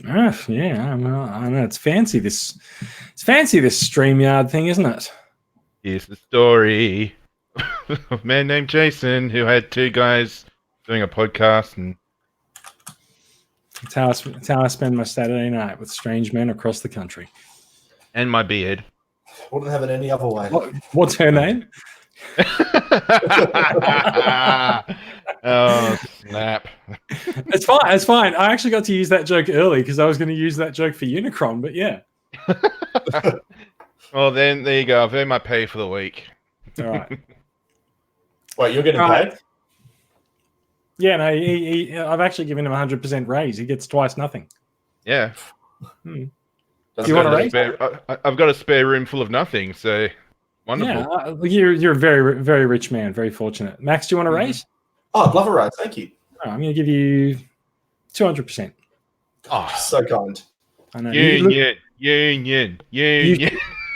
Yeah, I know it's fancy. It's fancy this StreamYard thing, isn't it? Here's the story of a man named Jason who had two guys doing a podcast, and It's how I spend my Saturday night with strange men across the country. and my beard. Wouldn't have it any other way. What's her name? Oh, snap. It's fine. It's fine. I actually got to use that joke early because I was going to use that joke for Unicron, but yeah. Well, then there you go. I've earned my pay for the week. All right. Wait, you're getting Right. paid? Yeah, no, I've actually given him 100% raise. He gets twice nothing. Yeah. Do Doesn't you want a matter. raise? I've got a spare room full of nothing, so wonderful. Yeah, you're a very, very rich man. Very fortunate. Max, do you want a raise? Oh, I'd love a raise. Thank you. Oh, I'm going to give you 200%. Oh, So kind. I know. union.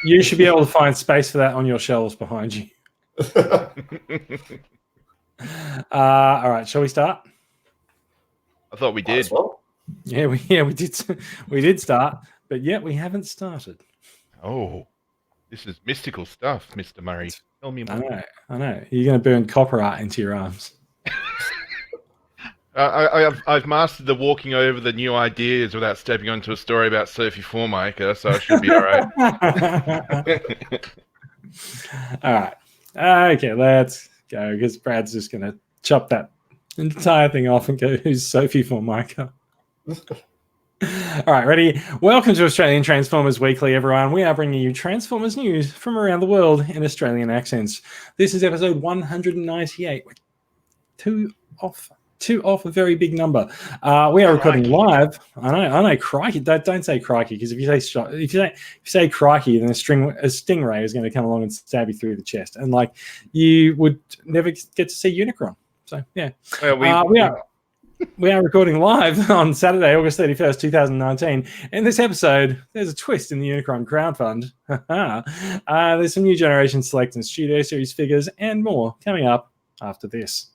You should be able to find space for that on your shelves behind you. All right, shall we start? I thought we Might did. as well. Yeah, we did start, but yet we haven't started. Oh, this is mystical stuff, Mr. Murray. Tell me more. I know. You're going to burn copper art into your arms. I've mastered the walking over the new ideas without stepping onto a story about Sophie Formica, so I should be all right. All right. Okay, let's go because Brad's just going to chop that entire thing off and go, who's Sophie Formica? All right, ready? Welcome to Australian Transformers Weekly, everyone. We are bringing you Transformers news from around the world in Australian accents. This is episode 198. Two off a very big number. We are recording live. I know. Crikey! Don't say crikey, because if you say crikey, then a stingray is going to come along and stab you through the chest, and like you would never get to see Unicron. So yeah, Well, we are recording live on Saturday, August 31st, 2019. In this episode, there's a twist in the Unicron crowdfund. There's some new Generation Select and Studio Series figures and more coming up after this.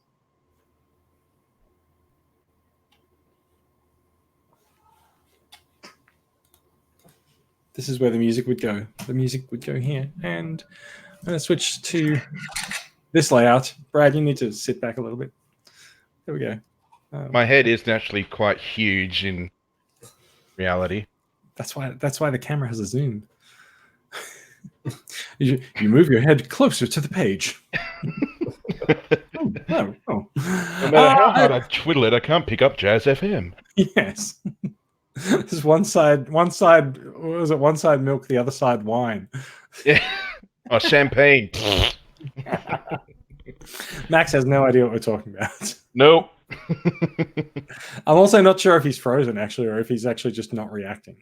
This is where the music would go. The music would go here. And I'm going to switch to this layout. Brad, you need to sit back a little bit. There we go. my head is naturally quite huge in reality. That's why the camera has a zoom. you move your head closer to the page. Oh. No matter how hard I twiddle it, I can't pick up Jazz FM. Yes. There's one side, what was it? One side milk, the other side wine. Yeah. Oh, champagne. Max has no idea what we're talking about. Nope. I'm also not sure if he's frozen, actually, or if he's actually just not reacting.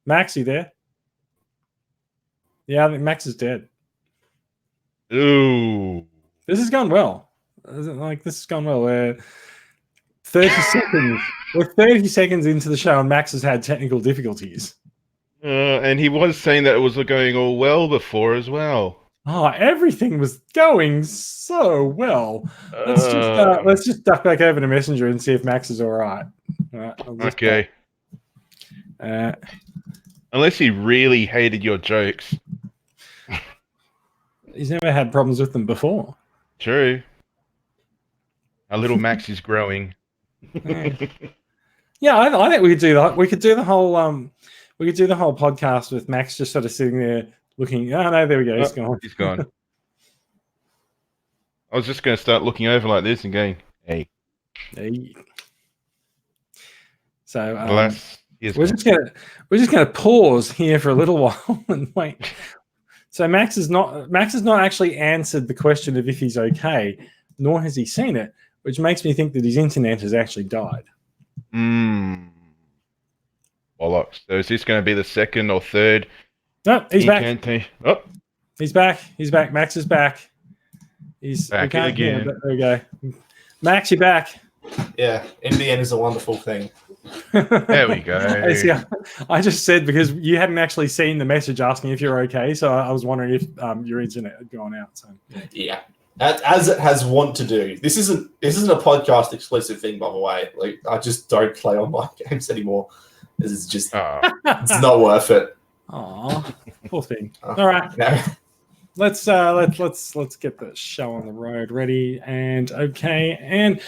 Max, you there? Yeah, I think Max is dead. Ooh. This has gone well. This has gone well. We're 30 seconds. We're 30 seconds into the show, and Max has had technical difficulties. And he was saying that it was going all well before as well. Oh, everything was going so well. Let's just duck back over to Messenger and see if Max is all right. Okay. Unless he really hated your jokes. He's never had problems with them before. True. Our little Max is growing. Yeah, I think we could do that. We could do the whole podcast with Max just sort of sitting there looking. Oh no, there we go. He's gone. He's gone. I was just going to start looking over like this and going, hey. So we're just gonna pause here for a little while and wait. So Max has not actually answered the question of if he's okay, nor has he seen it, which makes me think that his internet has actually died. Bollocks. So is this going to be the second or third? No, he's back. Oh, He's back. He's back. Max is back. He's back again. There we go. Max, you're back. Yeah, in the end is a wonderful thing. there we go. See, I just said because you hadn't actually seen the message asking if you're okay, so I was wondering if your internet had gone out. So Yeah, as it has want to do. This isn't a podcast exclusive thing, by the way. Like I just don't play online games anymore. It's just Oh, it's not worth it. Aw, poor thing. Oh. All right, No. let's get the show on the road ready and okay. And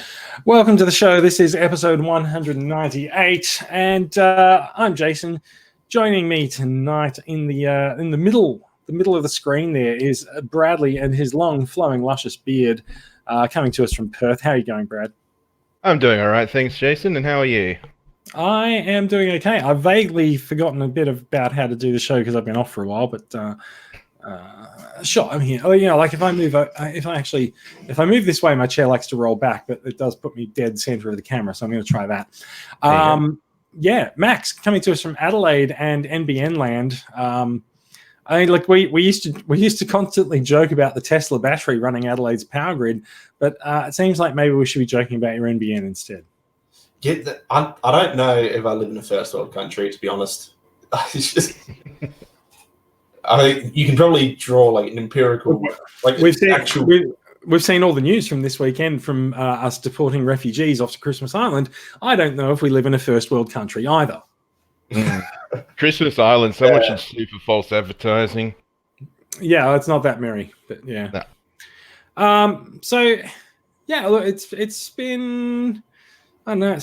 welcome to the show. This is episode 198, and I'm Jason. Joining me tonight in the middle of the screen there is Bradley and his long, flowing, luscious beard, coming to us from Perth. How are you going, Brad? I'm doing all right, thanks, Jason. And how are you? I am doing okay. I've vaguely forgotten a bit about how to do the show because I've been off for a while, but sure, I'm here. Oh, like if I move this way, my chair likes to roll back, but it does put me dead center of the camera, so I'm going to try that. Yeah, Max coming to us from Adelaide and NBN land. I mean, like we used to constantly joke about the Tesla battery running Adelaide's power grid, but it seems like maybe we should be joking about your NBN instead. I don't know if I live in a first world country, to be honest. It's just, I think you can probably draw like an empirical, like we've seen all the news from this weekend from us deporting refugees off to Christmas Island. I don't know if we live in a first world country either. Christmas Island, so much in super false advertising. Yeah, it's not that merry, but yeah. No. So yeah, look, it's been. I don't know.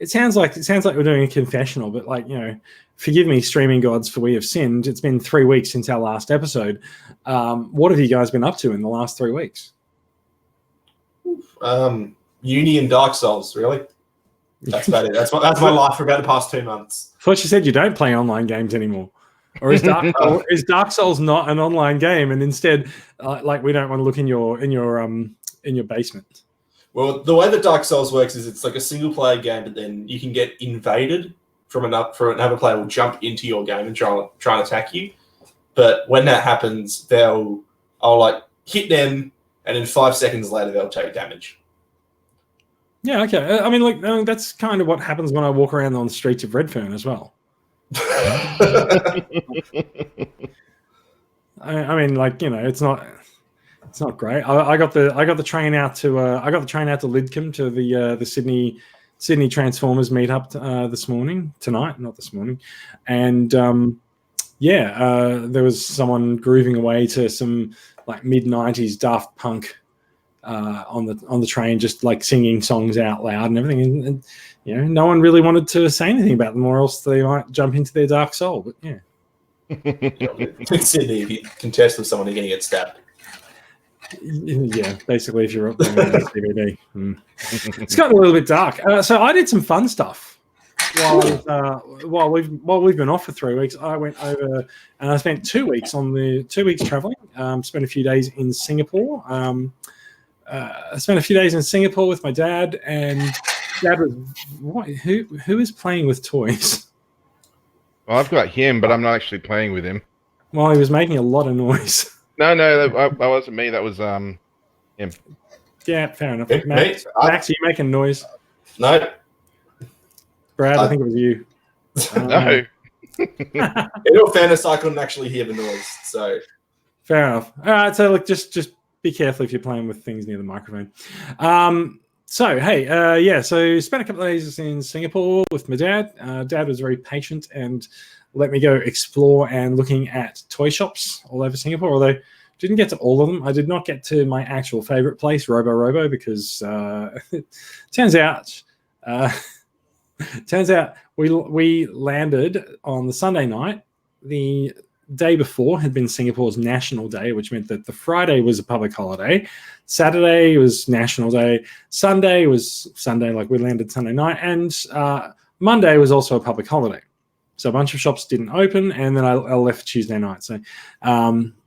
It sounds like we're doing a confessional, but forgive me, streaming gods, for we have sinned. It's been 3 weeks since our last episode. What have you guys been up to in the last 3 weeks? Uni and Dark Souls, really. That's about it. That's my life for about the past 2 months. I thought you said you don't play online games anymore. Or is Dark Souls not an online game, and instead, we don't want to look in your basement? Well, the way that Dark Souls works is it's like a single player game, but then you can get invaded from another player will jump into your game and try and attack you. But when that happens, I'll hit them, and then 5 seconds later they'll take damage. Yeah, okay. I mean, that's kind of what happens when I walk around on the streets of Redfern as well. I mean, it's not great. I got the train out to Lidcombe to the Sydney Transformers meetup not this morning, and there was someone grooving away to some mid-90s Daft Punk on the train, just singing songs out loud and everything, and no one really wanted to say anything about them, or else they might jump into their dark soul. But yeah, in Sydney, if you contest with someone, you're going to get stabbed. Yeah, basically, if you're up there on DVD. It's gotten a little bit dark. So I did some fun stuff while we've been off for 3 weeks. I went over and I spent 2 weeks traveling. Spent a few days in Singapore. I spent a few days in Singapore with my dad, and Dad was who is playing with toys? Well, I've got him, but I'm not actually playing with him. Well, he was making a lot of noise. No, that wasn't me. That was him. Yeah, fair enough. Max, are you making noise? No. Brad, I think it was you. No. In all fairness, I couldn't actually hear the noise, so. Fair enough. All right, so just be careful if you're playing with things near the microphone. So spent a couple of days in Singapore with my dad. Dad was very patient and let me go explore and looking at toy shops all over Singapore, although didn't get to all of them. I did not get to my actual favorite place, Robo, because turns out we landed on the Sunday night. The day before had been Singapore's National Day, which meant that the Friday was a public holiday. Saturday was National Day. Sunday was Sunday, we landed Sunday night. And Monday was also a public holiday. So a bunch of shops didn't open, and then I left Tuesday night. So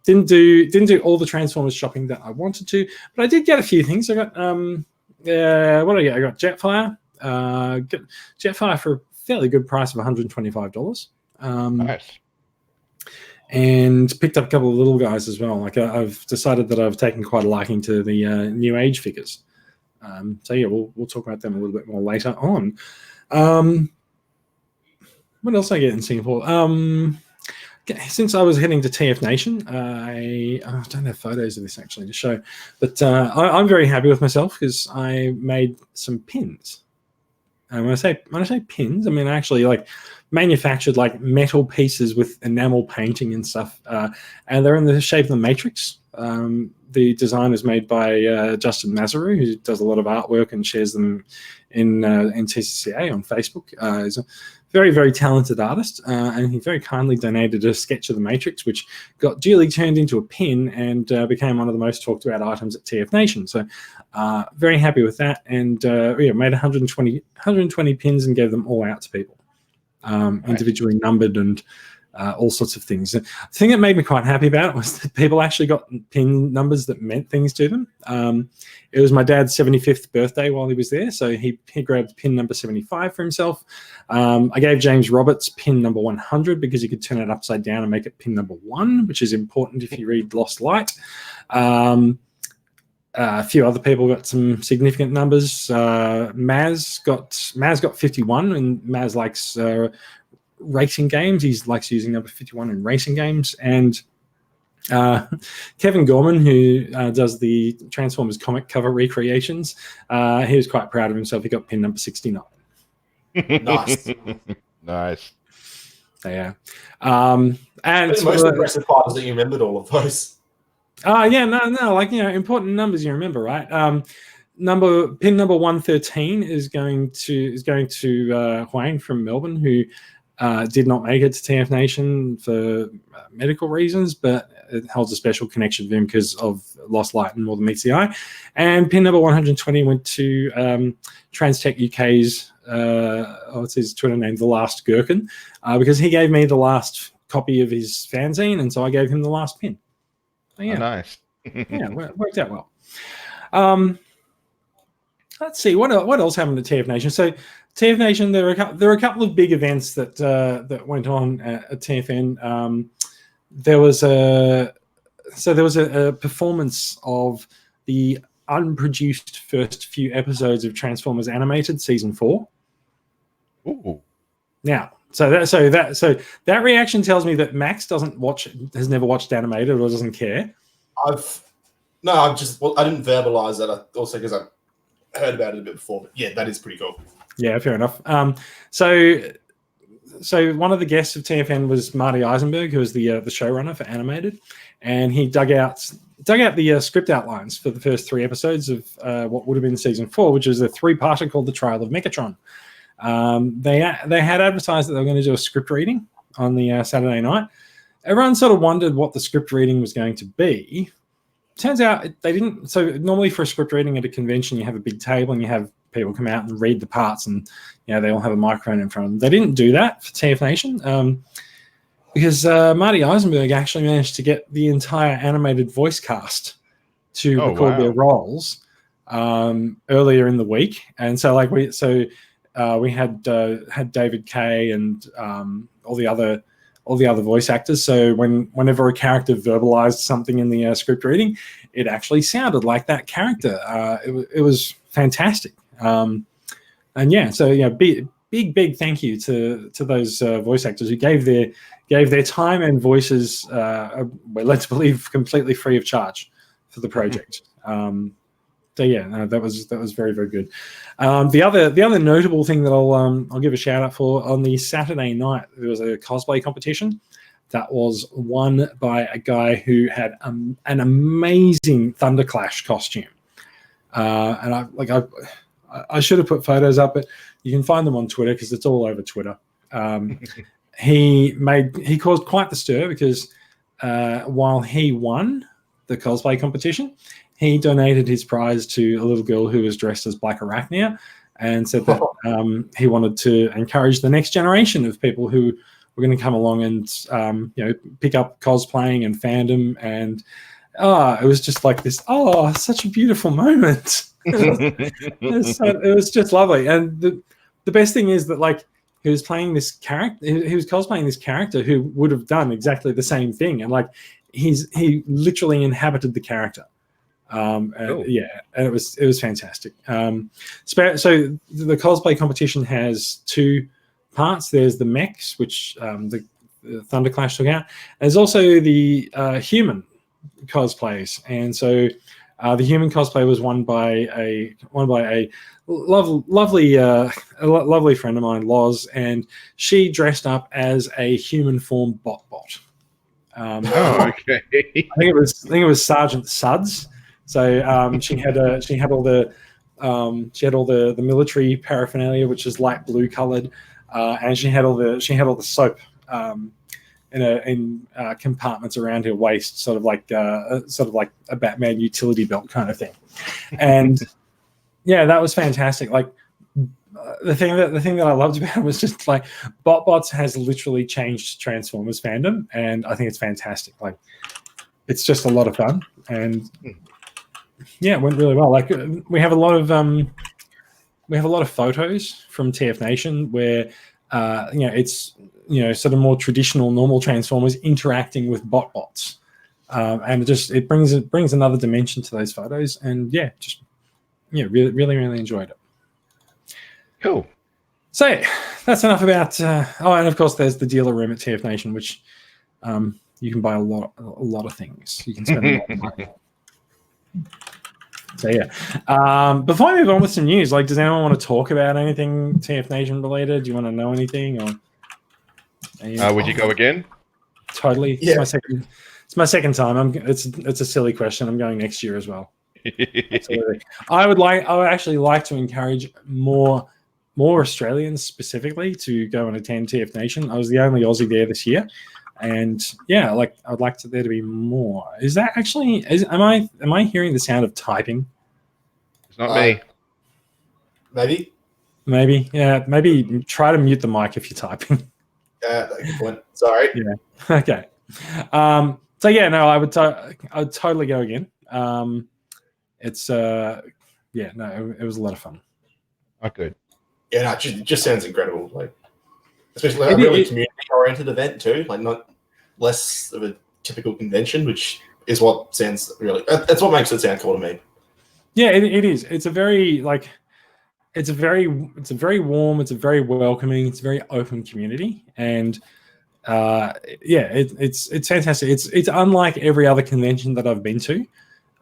didn't do all the Transformers shopping that I wanted to, but I did get a few things. I got what did I get? I got Jetfire. Jetfire for a fairly good price of $125. Nice. And picked up a couple of little guys as well. I've decided that I've taken quite a liking to the New Age figures. So yeah, we'll talk about them a little bit more later on. What else I get in Singapore? Since I was heading to TF Nation, I don't have photos of this actually to show, but I'm very happy with myself because I made some pins. And when I say pins, I mean actually like manufactured like metal pieces with enamel painting and stuff, and they're in the shape of the Matrix. The design is made by Justin Mazaru, who does a lot of artwork and shares them in TCCA on Facebook. He's a very, very talented artist, and he very kindly donated a sketch of the Matrix, which got duly turned into a pin and became one of the most talked about items at TF Nation. So very happy with that, and made 120 pins and gave them all out to people, individually numbered and all sorts of things. The thing that made me quite happy about it was that people actually got pin numbers that meant things to them. It was my dad's 75th birthday while he was there, so he grabbed pin number 75 for himself. I gave James Roberts pin number 100 because he could turn it upside down and make it pin number 1, which is important if you read Lost Light. A few other people got some significant numbers. Maz got 51, and Maz likes racing games. He likes using number 51 in racing games. And Kevin Gorman, who does the Transformers comic cover recreations, he was quite proud of himself. He got pin number 69. Nice. Nice. So, yeah. And The most impressive part is that you remembered all of those. No, like, important numbers you remember, right? Pin number 113 is going to Huang from Melbourne, who did not make it to TF Nation for medical reasons, but it holds a special connection to him because of Lost Light and More Than Meets the Eye. And pin number 120 went to Transtech UK's, what's his Twitter name, The Last Gherkin, because he gave me the last copy of his fanzine, and so I gave him the last pin. So, yeah. Oh, nice. Yeah, worked out well. Let's see what else happened at TF Nation. So TF Nation, there were a couple of big events that went on at TFN. There was a performance of the unproduced first few episodes of Transformers Animated Season 4. Ooh. Now, so that reaction tells me that Max has never watched Animated or doesn't care. I didn't verbalize that. Also because I heard about it a bit before, but yeah, that is pretty cool. Yeah, fair enough. So one of the guests of TFN was Marty Eisenberg, who was the showrunner for Animated, and he dug out the script outlines for the first 3 episodes of what would have been Season 4, which was a 3-parter called The Trial of Megatron. They had advertised that they were going to do a script reading on the Saturday night. Everyone sort of wondered what the script reading was going to be. Turns out they didn't. So normally for a script reading at a convention, you have a big table and you have people come out and read the parts, and they all have a microphone in front of them. They didn't do that for TF Nation because Marty Eisenberg actually managed to get the entire Animated voice cast to record their roles earlier in the week, and so we had David Kay and all the other voice actors. So whenever a character verbalized something in the script reading, it actually sounded like that character. It was fantastic. And yeah, so big thank you to those voice actors who gave their time and voices, we're led to believe, completely free of charge for the project. So yeah, no, that was very, very good. The other notable thing that I'll give a shout out for, on the Saturday night, there was a cosplay competition that was won by a guy who had an amazing Thunderclash costume. And I should have put photos up, but you can find them on Twitter because it's all over Twitter. He caused quite the stir because while he won the cosplay competition, he donated his prize to a little girl who was dressed as Black Arachnia, and said that he wanted to encourage the next generation of people who were going to come along and pick up cosplaying and fandom. And it was just like this. Oh, such a beautiful moment. It was just lovely. And the best thing is that he was playing this character. He was cosplaying this character who would have done exactly the same thing, and he literally inhabited the character. Yeah, and it was fantastic. So the cosplay competition has 2 parts. There's the mechs, which the Thunderclash took out. There's also the human cosplays, and so The human cosplay was won by a lovely friend of mine, Loz, and she dressed up as a human form bot. Oh, okay. I think it was Sergeant Suds. So she had all the military paraphernalia, which is light blue colored, and she had all the soap in compartments around her waist, sort of like a Batman utility belt kind of thing. And yeah, that was fantastic. Like the thing that I loved about it was just like BotBots has literally changed Transformers fandom, and I think it's fantastic. Like it's just a lot of fun, and yeah, it went really well. Like we have a lot of photos from TF Nation where it's sort of more traditional normal Transformers interacting with BotBots, and it brings another dimension to those photos, and really enjoyed it. Cool. So that's enough about. And of course, there's the dealer room at TF Nation, which you can buy a lot of things. You can spend a lot of money. So yeah. Before I move on with some news, like, does anyone want to talk about anything TF Nation related? Do you want to know anything? Or would you go again? Totally. Yeah. It's my second time. It's a silly question. I'm going next year as well. Absolutely. I would actually like to encourage more Australians specifically to go and attend TF Nation. I was the only Aussie there this year, and yeah, like I'd like there to be more. Is that actually? Am I hearing the sound of typing? It's not me. Maybe. Yeah. Maybe try to mute the mic if you're typing. Good point. Sorry. Yeah. Okay. So yeah, no, I would totally go again. It was a lot of fun. Oh, good. Yeah, no, it just sounds incredible. Like, especially a really community-oriented event too. Like, not less of a typical convention, which is what sounds really. That's what makes it sound cool to me. Yeah, it is. It's a very it's a very warm. It's a very welcoming. It's a very open community, and it's fantastic. It's unlike every other convention that I've been to.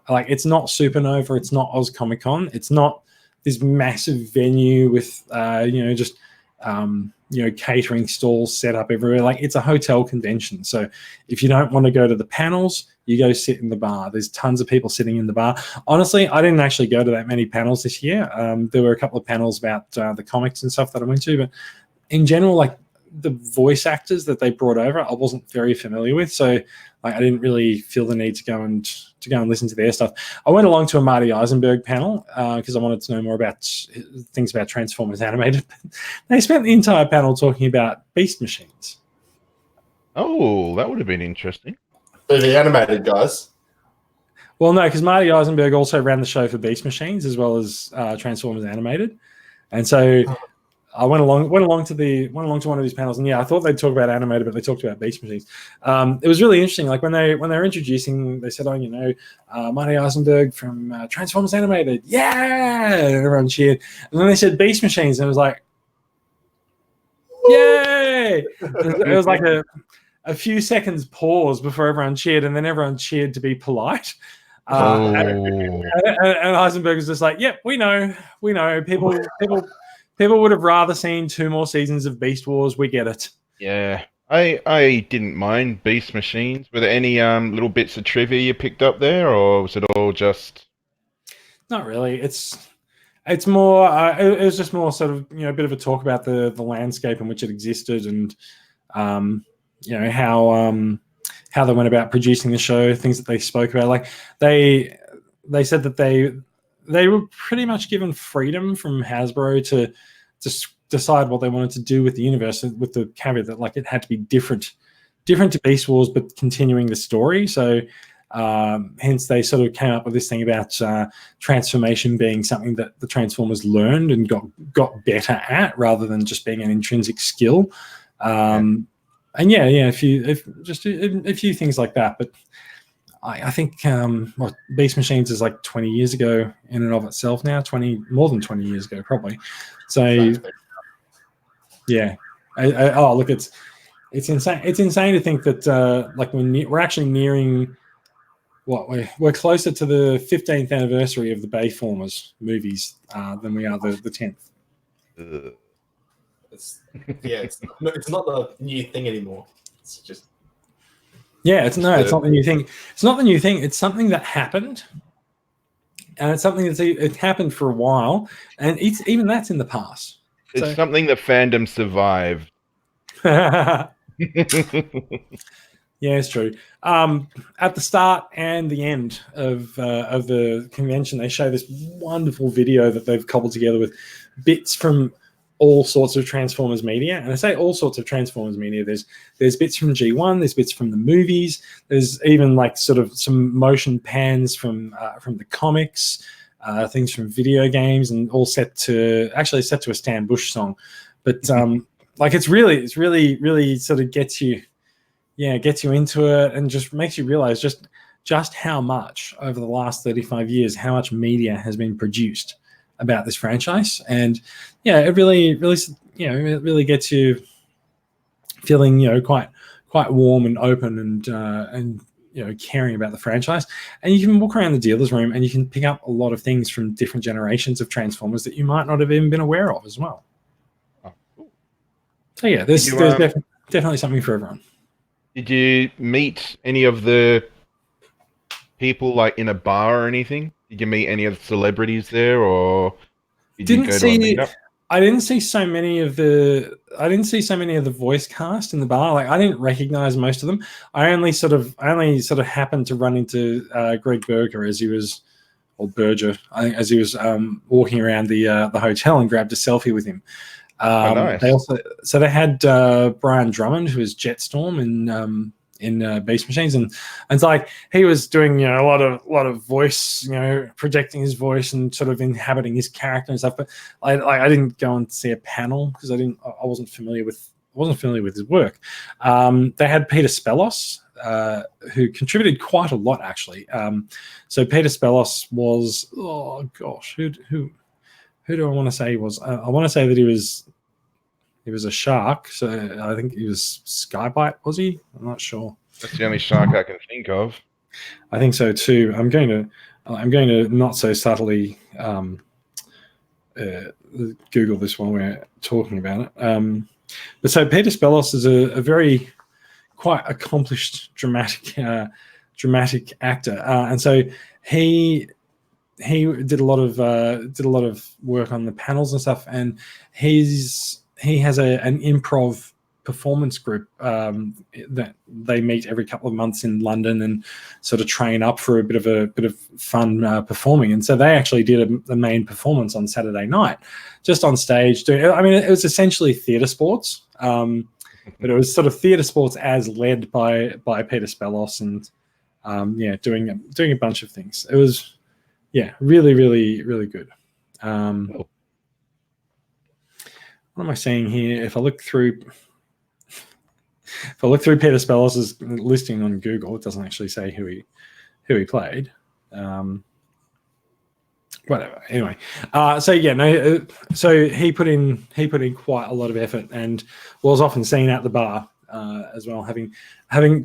Like, it's not Supernova. It's not Oz Comic Con. It's not this massive venue with catering stalls set up everywhere. Like, it's a hotel convention. So if you don't want to go to the panels, you go sit in the bar. There's tons of people sitting in the bar. Honestly, I didn't actually go to that many panels this year. There were a couple of panels about the comics and stuff that I went to, but in general, like, the voice actors that they brought over, I wasn't very familiar with. So like, I didn't really feel the need to go and listen to their stuff. I went along to a Marty Eisenberg panel because I wanted to know more about things about Transformers Animated. They spent the entire panel talking about Beast Machines. Oh, that would have been interesting. So the animated guys. Well, no, because Marty Eisenberg also ran the show for Beast Machines as well as Transformers Animated, and so I went along to one of these panels, and yeah, I thought they'd talk about animated, but they talked about Beast Machines. It was really interesting. Like when they were introducing, they said, Marty Eisenberg from Transformers Animated, yeah, and everyone cheered. And then they said Beast Machines, and it was like, yay! It was like a few seconds pause before everyone cheered, and then everyone cheered to be polite. And Eisenberg was just like, yep, we know. People would have rather seen 2 more seasons of Beast Wars. We get it. Yeah, I didn't mind Beast Machines. Were there any little bits of trivia you picked up there, or was it all just? Not really. It's more. It was just more sort of a bit of a talk about the landscape in which it existed, and how they went about producing the show, things that they spoke about. Like they said that they were pretty much given freedom from Hasbro to decide what they wanted to do with the universe, with the caveat that like it had to be different to Beast Wars, but continuing the story. So hence they sort of came up with this thing about transformation being something that the Transformers learned and got better at, rather than just being an intrinsic skill. And a few things like that. But I think Beast Machines is like 20 years ago in and of itself now, more than 20 years ago probably. So yeah, look, it's insane. It's insane to think that like we're actually nearing we're closer to the 15th anniversary of the Bayformers movies than we are the 10th. It's not the new thing anymore. It's just it's not the new thing. It's not the new thing. It's something that happened, and it's something it happened for a while, and even that's in the past. It's something the fandom survived. Yeah, it's true. At the start and the end of the convention, they show this wonderful video that they've cobbled together with bits from all sorts of Transformers media. And I say all sorts of Transformers media. There's bits from G1, there's bits from the movies, there's even like sort of some motion pans from the comics, things from video games, and all set to a Stan Bush song. But like it's really sort of gets you into it, and just makes you realize just how much over the last 35 years, how much media has been produced about this franchise. And it really gets you feeling quite warm and open and caring about the franchise. And you can walk around the dealer's room and you can pick up a lot of things from different generations of Transformers that you might not have even been aware of as well. So there's definitely something for everyone. Did you meet any of the people like in a bar or anything? Did you meet any of the celebrities there, or did you go to a meetup? I didn't see so many of the voice cast in the bar. Like I didn't recognize most of them. I only sort of happened to run into Greg Berger as he was walking around the hotel, and grabbed a selfie with him. Nice. They had Brian Drummond, who is Jetstorm in Beast Machines, and it's like he was doing a lot of voice, projecting his voice and sort of inhabiting his character and stuff. But I didn't go and see a panel because I wasn't familiar with his work. They had Peter Spellos, who contributed quite a lot actually. So Peter Spellos was, oh gosh, who do I want to say he was? I want to say that he was a shark. So I think he was Skybite, was he? I'm not sure. That's the only shark I can think of. I think so too. I'm going to not so subtly Google this while we're talking about it. But so Peter Spellos is a very quite accomplished dramatic actor, and so he did a lot of work on the panels and stuff, and he has an improv performance group that they meet every couple of months in London and sort of train up for a bit of fun performing. And so they actually did the main performance on Saturday night, just on stage. It was essentially theatre sports, but it was sort of theatre sports as led by Peter Spellos, and doing a bunch of things. It was really, really, really good. What am I saying here? If I look through Peter Spellos' listing on Google, it doesn't actually say who he played. Whatever. Anyway, so he put in quite a lot of effort, and was often seen at the bar as well, having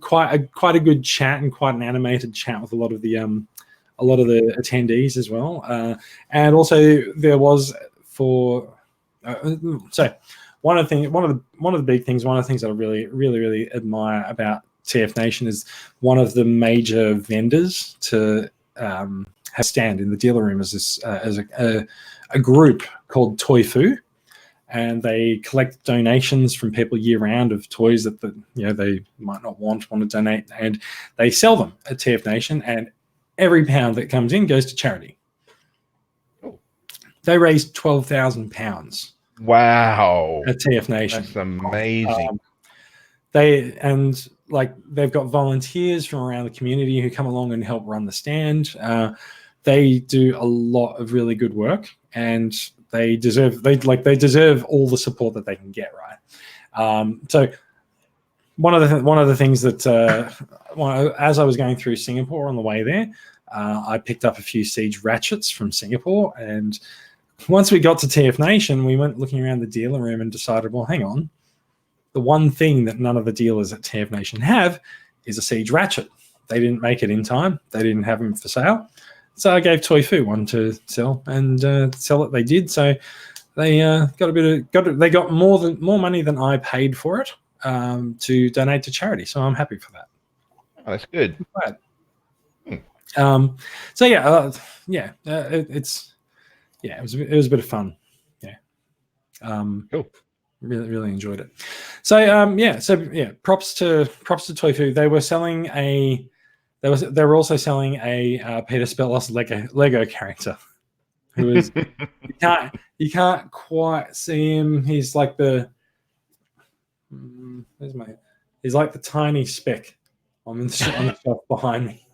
quite a good chat and quite an animated chat with a lot of the attendees as well. And also there was one of the big things, one of the things that I really, really, really admire about TF Nation is one of the major vendors to have stand in the dealer room as a group called Toy Foo, and they collect donations from people year round of toys that they might not want to donate, and they sell them at TF Nation, and every pound that comes in goes to charity. They raised £12,000. Wow! At TF Nation, that's amazing. They've got volunteers from around the community who come along and help run the stand. They do a lot of really good work, and they deserve all the support that they can get. Right. So one of the things that as I was going through Singapore on the way there, I picked up a few Siege Ratchets from Singapore, and once we got to TF Nation, we went looking around the dealer room and decided, well, hang on, the one thing that none of the dealers at TF Nation have is a Siege Ratchet. they didn't make it in time. They didn't have them for sale. So I gave Toifu one to sell, and sell it they did. So they they got more money than I paid for it to donate to charity. So I'm happy for that. Oh, that's good. Glad. Hmm. So yeah, it was a bit of fun. Yeah. Cool. Really enjoyed it. So props to Toifu. They were selling they were also selling a Peter Spellos Lego character, who is you can't quite see him. He's like he's like the tiny speck on the shelf behind me.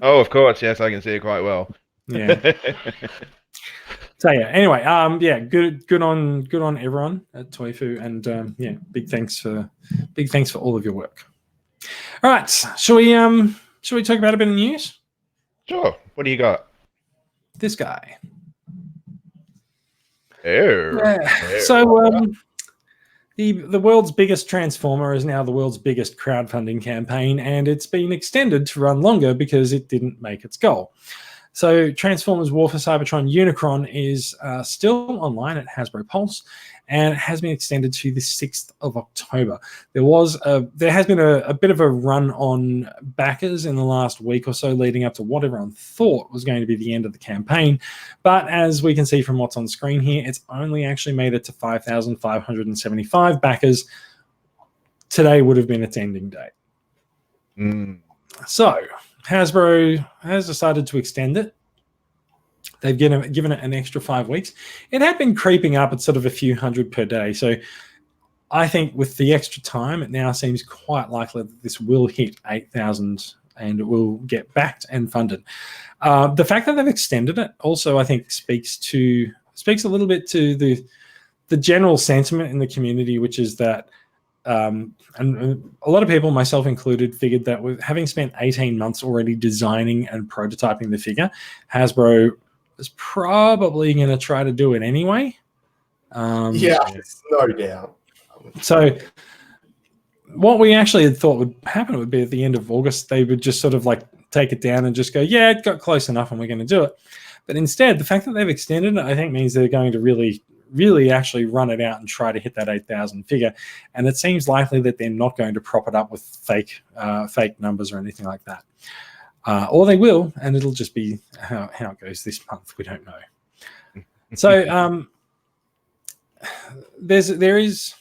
Oh, of course, yes, I can see it quite well. Yeah. So yeah. Anyway, good on everyone at Toifu, and big thanks for all of your work. All right, shall we talk about a bit of news? Sure. What do you got? This guy. Oh. So the world's biggest transformer is now the world's biggest crowdfunding campaign, and it's been extended to run longer because it didn't make its goal. So Transformers War for Cybertron Unicron is still online at Hasbro Pulse, and it has been extended to the 6th of October. There has been a bit of a run on backers in the last week or so, leading up to what everyone thought was going to be the end of the campaign. But as we can see from what's on screen here, it's only actually made it to 5,575 backers. Today would have been its ending date. So Hasbro has decided to extend it. They've given it an extra 5 weeks. It had been creeping up at sort of a few hundred per day. So I think with the extra time, it now seems quite likely that this will hit 8,000 and it will get backed and funded. The fact that they've extended it also, I think, speaks a little bit to the general sentiment in the community, which is that and a lot of people, myself included, figured that with having spent 18 months already designing and prototyping the figure, Hasbro is probably going to try to do it anyway. No doubt. So what we actually had thought would happen would be at the end of August, they would just sort of like take it down and just go, yeah, it got close enough and we're going to do it. But instead, the fact that they've extended it, I think, means they're going to really actually run it out and try to hit that 8,000 figure. And it seems likely that they're not going to prop it up with fake numbers or anything like that. Or they will, and it'll just be how it goes this month. We don't know. So there is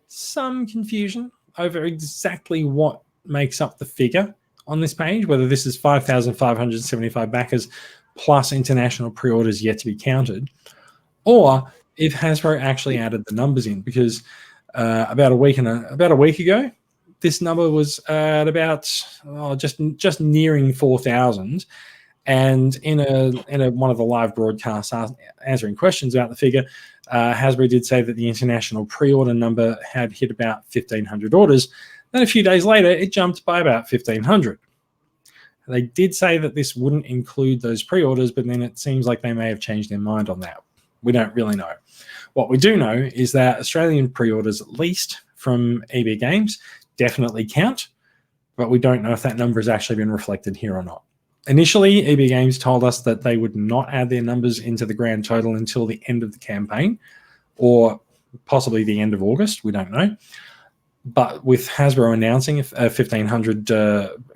some confusion over exactly what makes up the figure on this page, whether this is 5,575 backers plus international pre-orders yet to be counted, or if Hasbro actually added the numbers in, because about a week ago, this number was at about just nearing 4,000. And in one of the live broadcasts answering questions about the figure, Hasbro did say that the international pre-order number had hit about 1,500 orders. Then a few days later, it jumped by about 1,500. They did say that this wouldn't include those pre-orders, but then it seems like they may have changed their mind on that. We don't really know. What we do know is that Australian pre-orders, at least from EB Games, definitely count, but we don't know if that number has actually been reflected here or not. Initially, EB Games told us that they would not add their numbers into the grand total until the end of the campaign, or possibly the end of August. We don't know. But with Hasbro announcing 1,500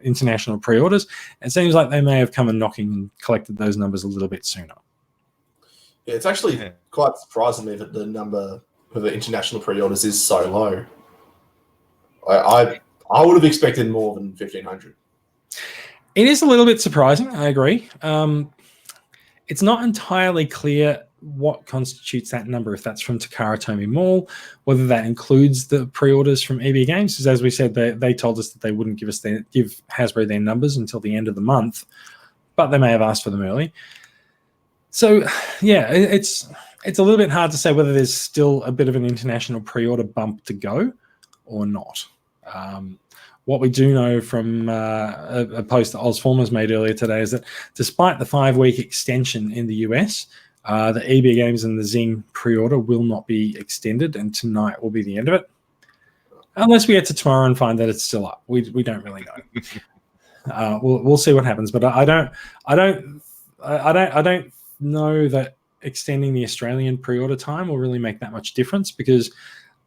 international pre-orders, it seems like they may have come and knocking and collected those numbers a little bit sooner. Yeah, it's actually quite surprising me that the number of the international pre-orders is so low. I would have expected more than 1,500. It is a little bit surprising, I agree. It's not entirely clear what constitutes that number, if that's from Takara Tomy Mall, whether that includes the pre-orders from EB Games, because as we said, they told us that they wouldn't give Hasbro their numbers until the end of the month, but they may have asked for them early. So, yeah, it's a little bit hard to say whether there's still a bit of an international pre-order bump to go or not. What we do know from a post that Ozformers made earlier today is that despite the 5-week extension in the US, the EB Games and the Zing pre-order will not be extended, and tonight will be the end of it. Unless we get to tomorrow and find that it's still up. We don't really know. We'll see what happens, but I don't know that extending the Australian pre-order time will really make that much difference, because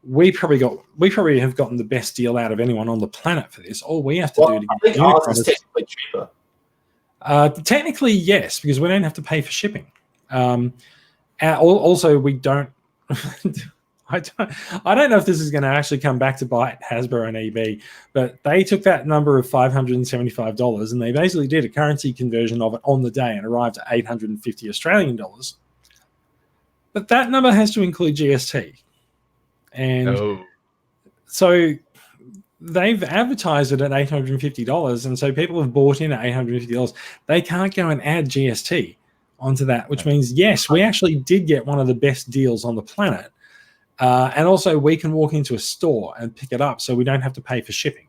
we probably have gotten the best deal out of anyone on the planet for this. All we have to do to I get think ours is technically cheaper. technically, yes, because we don't have to pay for shipping. Also, we don't. I don't know if this is going to actually come back to bite Hasbro and EB, but they took that number of $575 and they basically did a currency conversion of it on the day and arrived at 850 Australian dollars. But that number has to include GST. And so they've advertised it at $850, and so people have bought in at $850. They can't go and add GST onto that, which means, yes, we actually did get one of the best deals on the planet. And also, we can walk into a store and pick it up, so we don't have to pay for shipping.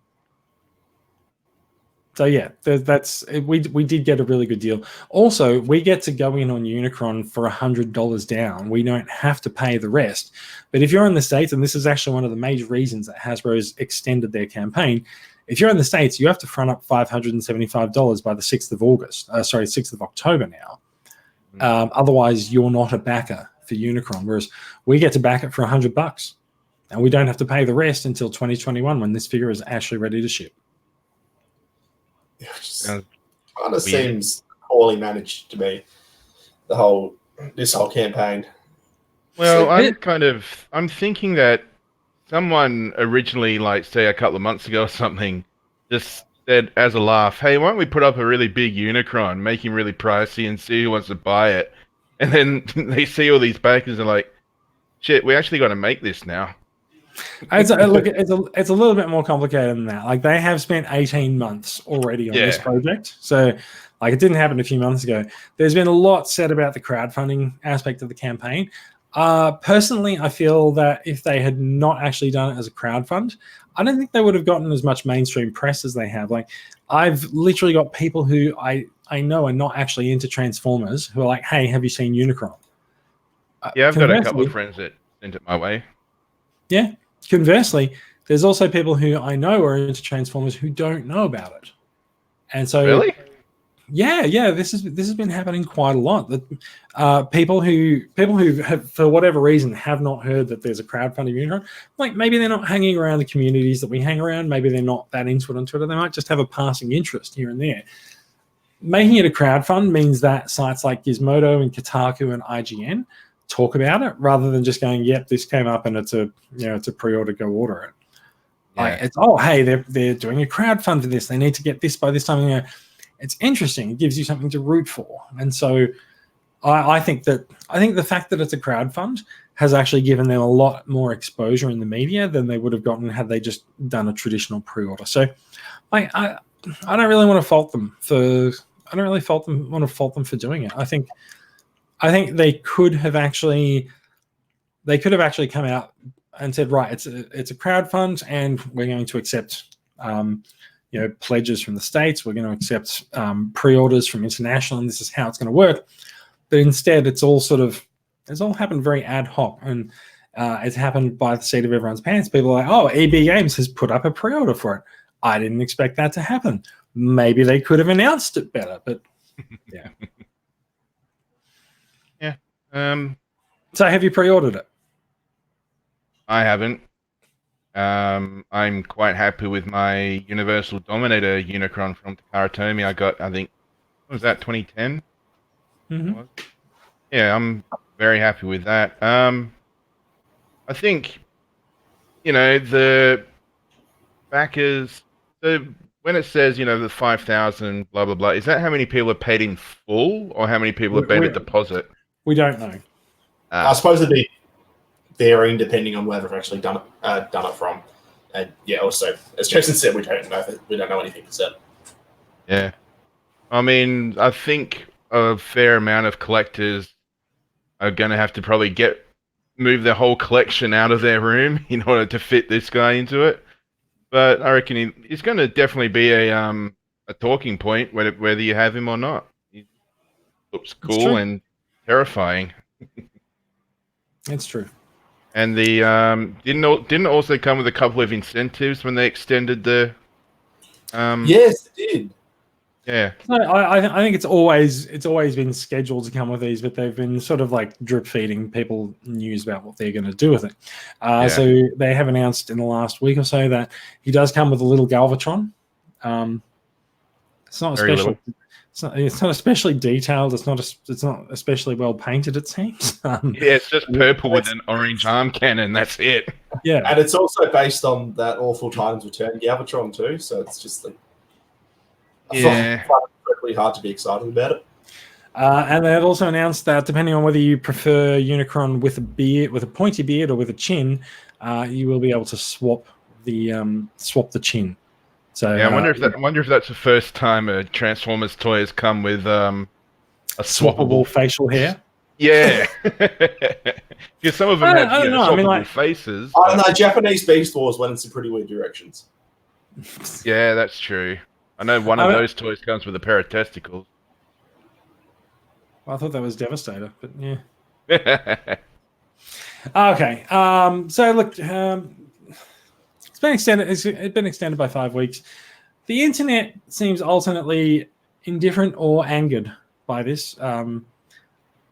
So yeah, we did get a really good deal. Also, we get to go in on Unicron for $100 down. We don't have to pay the rest. But if you're in the States, and this is actually one of the major reasons that Hasbro's extended their campaign, if you're in the States, you have to front up $575 by the 6th of August. 6th of October now. Otherwise, you're not a backer for Unicron, whereas we get to back it for $100, and we don't have to pay the rest until 2021 when this figure is actually ready to ship. It just kind of seems poorly managed to me. This whole campaign. Well, I'm thinking that someone originally, like say a couple of months ago or something, just said as a laugh, "Hey, why don't we put up a really big Unicron, make him really pricey, and see who wants to buy it?" And then they see all these backers and are like, "Shit, we actually got to make this now." It's a little bit more complicated than that. Like, they have spent 18 months already on this project. So, like, it didn't happen a few months ago. There's been a lot said about the crowdfunding aspect of the campaign. Personally, I feel that if they had not actually done it as a crowdfund, I don't think they would have gotten as much mainstream press as they have. Like, I've literally got people who I know are not actually into Transformers who are like, "Hey, have you seen Unicron?" Yeah, I've got a couple of friends that sent it my way. Yeah. Conversely, there's also people who I know are into Transformers who don't know about it. And so, really? Yeah, this has been happening quite a lot. That people who have, for whatever reason, have not heard that there's a crowdfunding Unicron. Like, maybe they're not hanging around the communities that we hang around. Maybe they're not that into it on Twitter. They might just have a passing interest here and there. Making it a crowdfund means that sites like Gizmodo and Kotaku and IGN talk about it, rather than just going, "Yep, this came up and it's a pre-order, go order it." Yeah. Like, it's, "Oh, hey, they're doing a crowdfund for this. They need to get this by this time." It's interesting. It gives you something to root for. And so I think the fact that it's a crowdfund has actually given them a lot more exposure in the media than they would have gotten had they just done a traditional pre-order. So I don't really want to fault them for doing it. I think they could have actually come out and said, "Right, it's a crowdfund, and we're going to accept pledges from the States. We're going to accept pre-orders from international, and this is how it's going to work." But instead, it's all happened very ad hoc, and it's happened by the seat of everyone's pants. People are like, "Oh, EB Games has put up a pre-order for it. I didn't expect that to happen. Maybe they could have announced it better." But yeah. So have you pre-ordered it? I haven't. I'm quite happy with my Universal Dominator Unicron from Takara Tomy. I got, I think, what was that, 2010? Mm-hmm. Yeah, I'm very happy with that. I think, the backers, when it says, the 5,000, blah, blah, blah, is that how many people are paid in full, or how many people have paid a deposit? We don't know. I suppose it'd be varying depending on where they've actually done it from. And yeah, also, as Jason said, we don't know anything for certain. Yeah. I mean, I think a fair amount of collectors are going to have to probably move their whole collection out of their room in order to fit this guy into it. But I reckon it's going to definitely be a talking point, whether you have him or not. He looks cool and terrifying. It's true. And the didn't also come with a couple of incentives when they extended the. Yes, it did. Yeah. So I think it's always been scheduled to come with these, but they've been sort of like drip feeding people news about what they're going to do with it. Yeah. So they have announced in the last week or so that he does come with a little Galvatron. It's not Very especially. little. It's not especially detailed. It's not especially well painted. It seems. Yeah, it's just purple with an orange arm cannon. That's it. Yeah, And it's also based on that awful Titans Return Galvatron too, so it's just like I find it incredibly hard to be excited about it. and they've also announced that depending on whether you prefer Unicron with a beard, with a pointy beard, or with a chin, you will be able to swap the chin. So Yeah, I wonder if that's the first time a Transformers toy has come with a swappable facial hair. Yeah, because some of them have I don't know. I mean, swappable like- faces. I don't know. Japanese Beast Wars went in some pretty weird directions. Yeah, that's true. I know one of those toys comes with a pair of testicles. I thought that was Devastator, but yeah. Okay. So look, it's been extended. It's been extended by 5 weeks. The internet seems alternately indifferent or angered by this.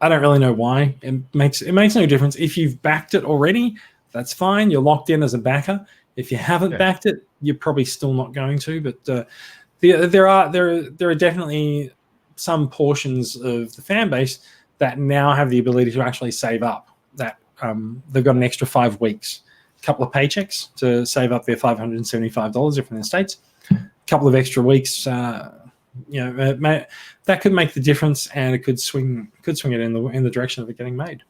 I don't really know why. It makes no difference if you've backed it already. That's fine. You're locked in as a backer. If you haven't backed it, you're probably still not going to. But there are definitely some portions of the fan base that now have the ability to actually save up. That they've got an extra 5 weeks, a couple of paychecks to save up their $575 if in the States. A couple of extra weeks, that could make the difference, and it could swing it in the direction of it getting made.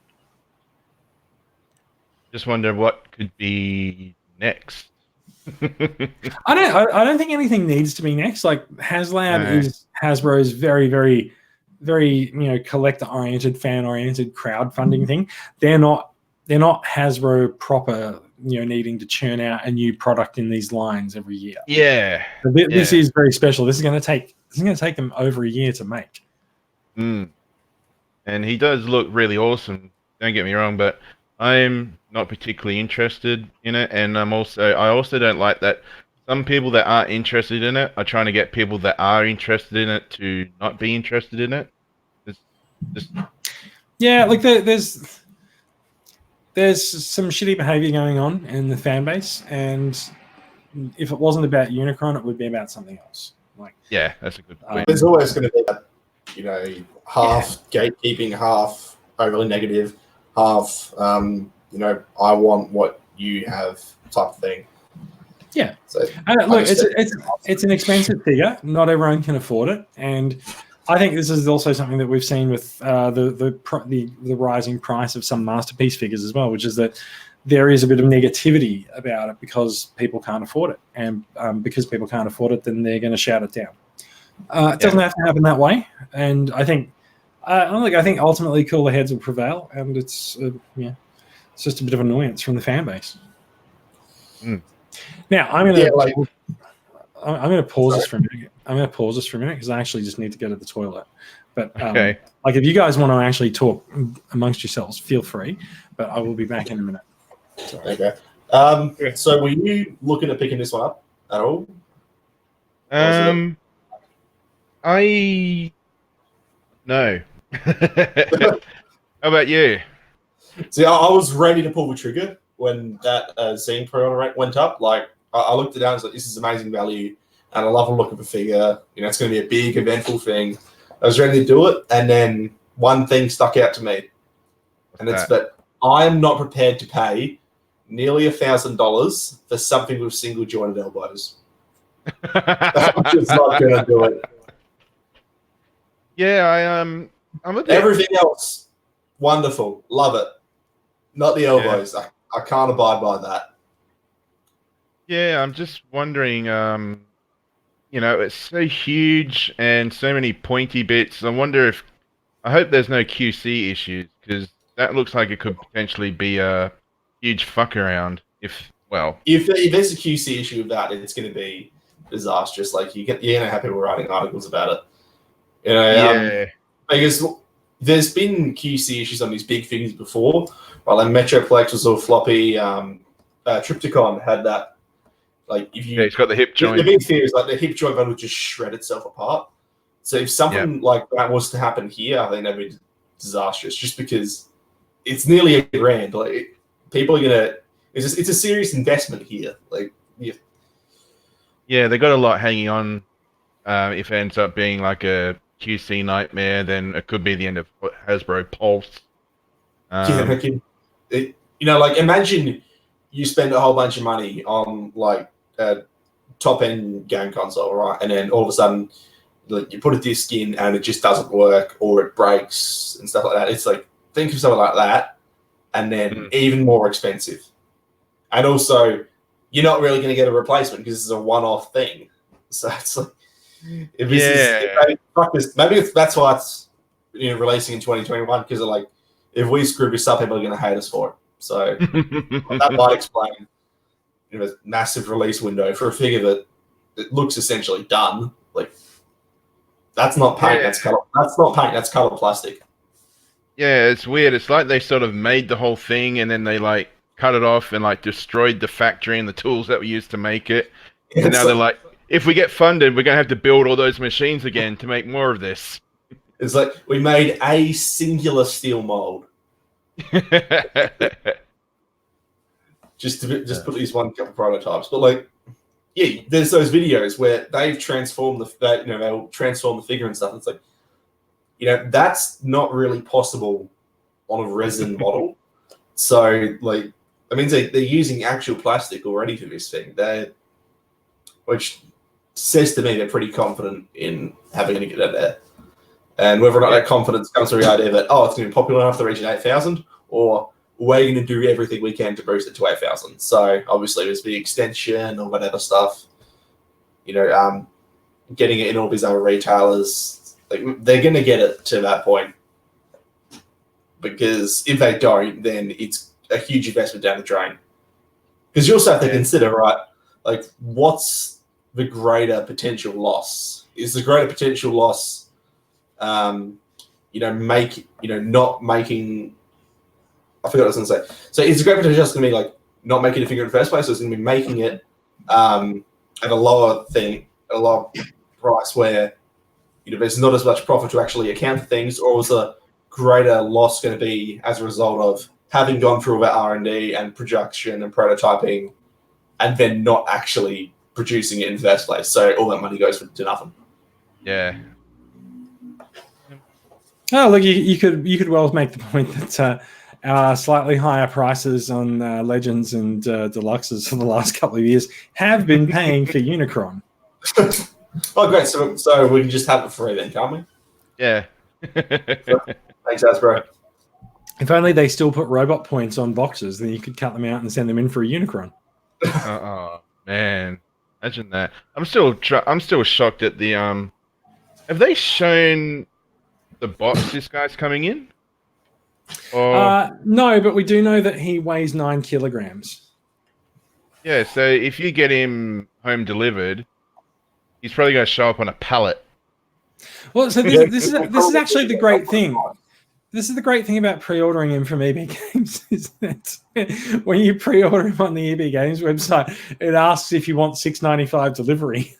Just wonder what could be next. I don't think anything needs to be next. Like HasLab is Hasbro's very, very, very collector oriented, fan oriented crowdfunding thing. They're not Hasbro proper, needing to churn out a new product in these lines every year. Yeah. This is very special. This is going to take them over a year to make. And he does look really awesome. Don't get me wrong, but I'm not particularly interested in it, and I also don't like that some people that are interested in it are trying to get people that are interested in it to not be interested in it. Yeah, like there's some shitty behavior going on in the fan base, and if it wasn't about Unicron, it would be about something else. Like, yeah, that's a good point. There's always going to be that, half gatekeeping, half overly negative, half, I want what you have type of thing. Yeah. So look, it's an expensive figure. Not everyone can afford it, and I think this is also something that we've seen with the rising price of some Masterpiece figures as well, which is that there is a bit of negativity about it because people can't afford it, and because people can't afford it, then they're going to shout it down. It doesn't have to happen that way, and I think ultimately cooler heads will prevail, and it's just a bit of annoyance from the fan base. Now I'm going to pause this for a minute. I'm going to pause this for a minute because I actually just need to go to the toilet. But okay. Like if you guys want to actually talk amongst yourselves, feel free. But I will be back in a minute. Sorry. Okay. So were you looking at picking this one up at all? No. How about you? See, I was ready to pull the trigger when that Zine pre-order rate went up. Like, I looked it down and was like, this is amazing value, and I love the look of the figure. It's going to be a big, eventful thing. I was ready to do it, and then one thing stuck out to me, and it's that I am not prepared to pay nearly $1,000 for something with single jointed elbows. I'm just not going to do it. Yeah, I'm a bit... Everything else, wonderful, love it. Not the elbows. Yeah. I can't abide by that. Yeah, I'm just wondering. It's so huge and so many pointy bits. I hope there's no QC issues, because that looks like it could potentially be a huge fuck around. If there's a QC issue with that, it's going to be disastrous. Like you're going to have people writing articles about it. Because there's been QC issues on these big things before. Well, like Metroplex was all floppy. Trypticon had that. Like if you, it's got the hip joint. The big fear is like the hip joint would just shred itself apart. So if something like that was to happen here, I think that'd be disastrous. Just because it's nearly $1,000. Like people are gonna. It's a serious investment here. Like Yeah, they got a lot hanging on. If it ends up being like a QC nightmare, then it could be the end of Hasbro Pulse. Like imagine you spend a whole bunch of money on like a top end game console, right? And then all of a sudden, like, you put a disc in and it just doesn't work, or it breaks and stuff like that. It's like, think of something like that, and then even more expensive. And also, you're not really going to get a replacement because it's a one-off thing. So it's like, that's why it's releasing in 2021, because like if we screw this up, people are going to hate us for it. So that might explain a massive release window for a figure that it looks essentially done. Like that's not paint. That's color. That's not paint. That's color plastic. Yeah, it's weird. It's like they sort of made the whole thing and then they like cut it off and like destroyed the factory and the tools that were used to make it. And now they're like, if we get funded, we're gonna have to build all those machines again to make more of this. It's like we made a singular steel mold. just put these one couple prototypes, but like, yeah, there's those videos where they've transformed they'll transform the figure and stuff. It's like, that's not really possible on a resin model. So like, I mean, they're using actual plastic already for this thing. Which says to me they're pretty confident in having it get out there. And whether or not that confidence comes from the idea that, it's going to be popular enough to reach 8,000, or we're going to do everything we can to boost it to 8,000. So obviously there's the extension or whatever stuff, getting it in all these other retailers. Like, they're going to get it to that point, because if they don't, then it's a huge investment down the drain. Because you also have to consider, right, like, what's the greater potential loss? Is the greater potential loss, not making? I forgot what I was going to say. So is the greater potential just going to be like not making a figure in the first place, or is it going to be making it at a lower price where there's not as much profit to actually account for things, or was the greater loss going to be as a result of having gone through all that R&D and production and prototyping, and then not actually producing it in the first place? So all that money goes to nothing. Yeah. Oh, look, you could well make the point that our slightly higher prices on Legends and Deluxes for the last couple of years have been paying for Unicron. Oh, great. So we can just have it free then, can't we? Yeah. Thanks, Hasbro. If only they still put robot points on boxes, then you could cut them out and send them in for a Unicron. Oh man, imagine that. I'm still shocked at the Have they shown the box this guy's coming in? Or... no, but we do know that he weighs 9 kilograms. Yeah, so if you get him home delivered, he's probably going to show up on a pallet. Well, so this is actually the great thing. This is the great thing about pre-ordering him from EB Games, is that when you pre-order him on the EB Games website, it asks if you want $6.95 delivery.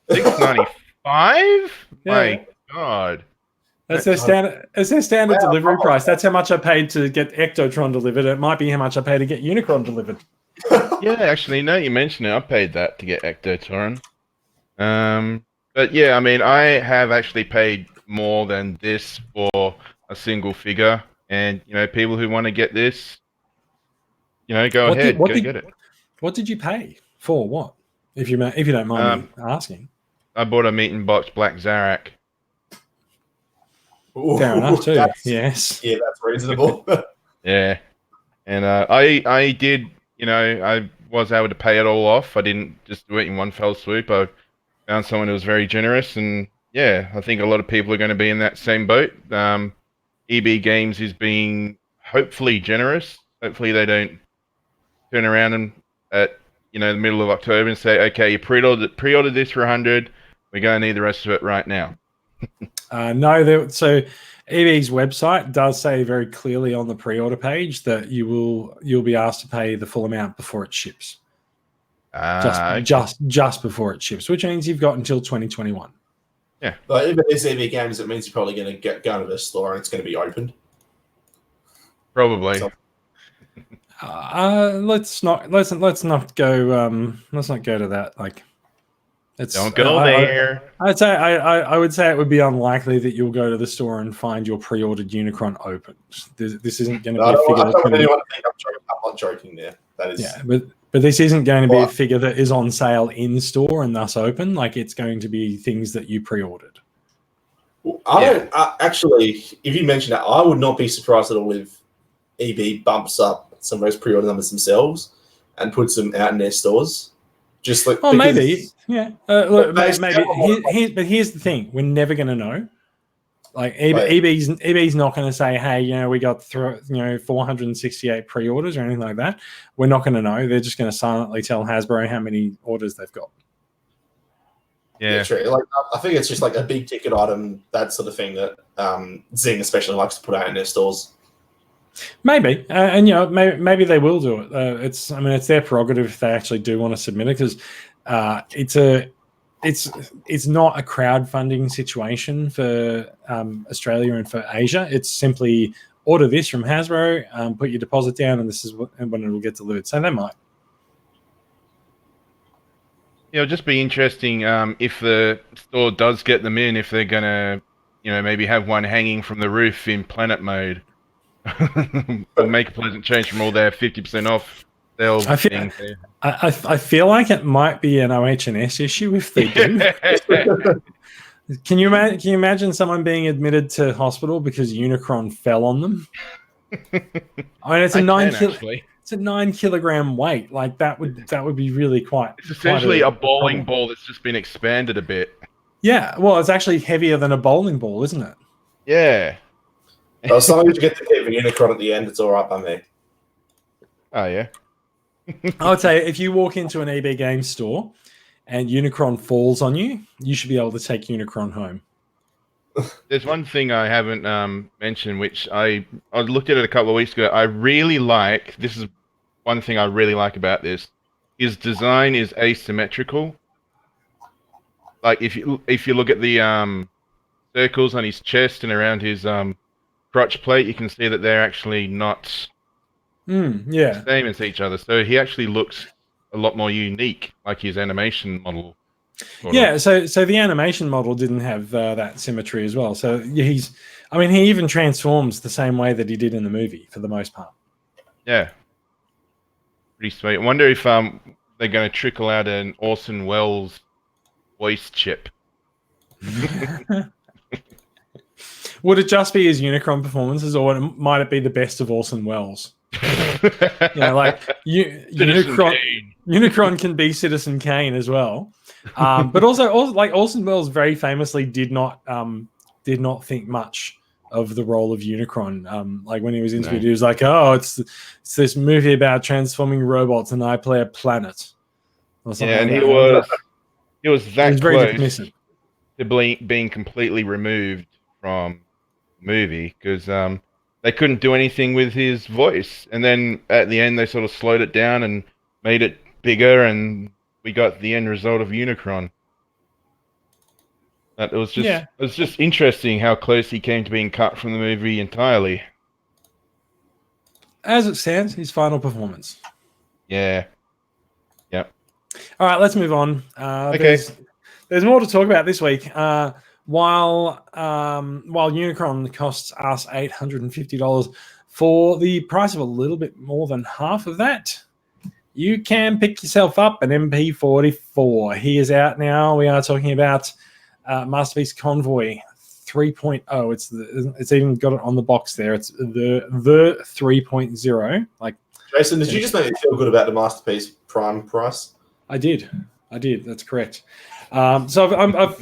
$6.95? Yeah. My God. That's their standard delivery price. That's how much I paid to get Ectotron delivered. It might be how much I paid to get Unicron delivered. Yeah, actually, now you mention it, I paid that to get Ectotron. But yeah, I mean, I have actually paid more than this for a single figure, and people who want to get this, go ahead, get it. What did you pay for? What, if you don't mind me asking? I bought a meat and box Black Zarak. Ooh, fair enough too. Yes. Yeah, that's reasonable. Yeah, and I did. I was able to pay it all off. I didn't just do it in one fell swoop. I found someone who was very generous, and yeah, I think a lot of people are going to be in that same boat. EB Games is being hopefully generous. Hopefully they don't turn around and at the middle of October and say, okay, you pre-ordered this for 100. We're going to need the rest of it right now. No, so EB's website does say very clearly on the pre-order page that you'll be asked to pay the full amount before it ships. Just before it ships, which means you've got until 2021. But if it is EB games, it means you're probably going to go into the store and it's going to be opened. Probably. So- Let's not go. Let's not go to that. Like, it's Don't go there. I would say it would be unlikely that you'll go to the store and find your pre-ordered Unicron opened. This isn't going to be a figure. I don't want anyone to think I'm joking. I'm not joking there. That is. Yeah, but this isn't going to be a figure that is on sale in store and thus open. Like, it's going to be things that you pre-ordered. I don't actually. If you mention that, I would not be surprised at all if EB bumps up some of those pre-order numbers themselves and puts them out in their stores. Just like, oh, maybe, yeah. Look, But maybe. But here's the thing: we're never going to know. Like, EB's not going to say, "Hey, we got 468 pre-orders" or anything like that. We're not going to know. They're just going to silently tell Hasbro how many orders they've got. Yeah. true. Like, I think it's just like a big ticket item, that sort of thing that Zing especially likes to put out in their stores. Maybe, and maybe they will do it. It's their prerogative if they actually do want to submit it, because it's not a crowdfunding situation for Australia and for Asia. It's simply order this from Hasbro, put your deposit down, and this is when it will get delivered. So they might. It'll just be interesting if the store does get them in, if they're gonna, maybe have one hanging from the roof in planet mode. Or make a pleasant change from all their 50% off sale things. I feel like it might be an OH&S issue if they do. Can you imagine someone being admitted to hospital because Unicron fell on them? I mean, it's a 9 kilogram weight. Like, that would be really quite. It's essentially a bowling ball that's just been expanded a bit. Yeah, well, it's actually heavier than a bowling ball, isn't it? Yeah. So as long as you get to keep a Unicron at the end, it's all right by me. Oh yeah. I would say if you walk into an EB Games store and Unicron falls on you, you should be able to take Unicron home. There's one thing I haven't mentioned, which I looked at it a couple of weeks ago. I really like. This is one thing I really like about this. His design is asymmetrical. Like, if you look at the circles on his chest and around his crotch plate, you can see that they're actually not the same as each other. So he actually looks a lot more unique, like his animation model. Yeah, so the animation model didn't have that symmetry as well. So he even transforms the same way that he did in the movie for the most part. Yeah. Pretty sweet. I wonder if they're going to trickle out an Orson Welles voice chip. Would it just be his Unicron performances, or might it be the best of Orson Welles? Unicron can be Citizen Kane as well, but also like Orson Welles very famously did not think much of the role of Unicron. Like, when he was interviewed, he was like, "Oh, it's this movie about transforming robots, and I play a planet." Or something and like he was very close dismissive to being completely removed from the movie, because they couldn't do anything with his voice, and then at the end they sort of slowed it down and made it bigger, and we got the end result of Unicron. It was just interesting how close he came to being cut from the movie entirely. As it stands, his final performance. Yeah. Yep. All right, let's move on. Okay. There's more to talk about this week. While Unicron costs us $850, for the price of a little bit more than half of that, you can pick yourself up an MP44. He is out now. We are talking about Masterpiece Convoy 3.0. It's even got it on the box there. It's the 3.0. Like, Jason, did you just make me feel good about the Masterpiece Prime price? I did. That's correct. So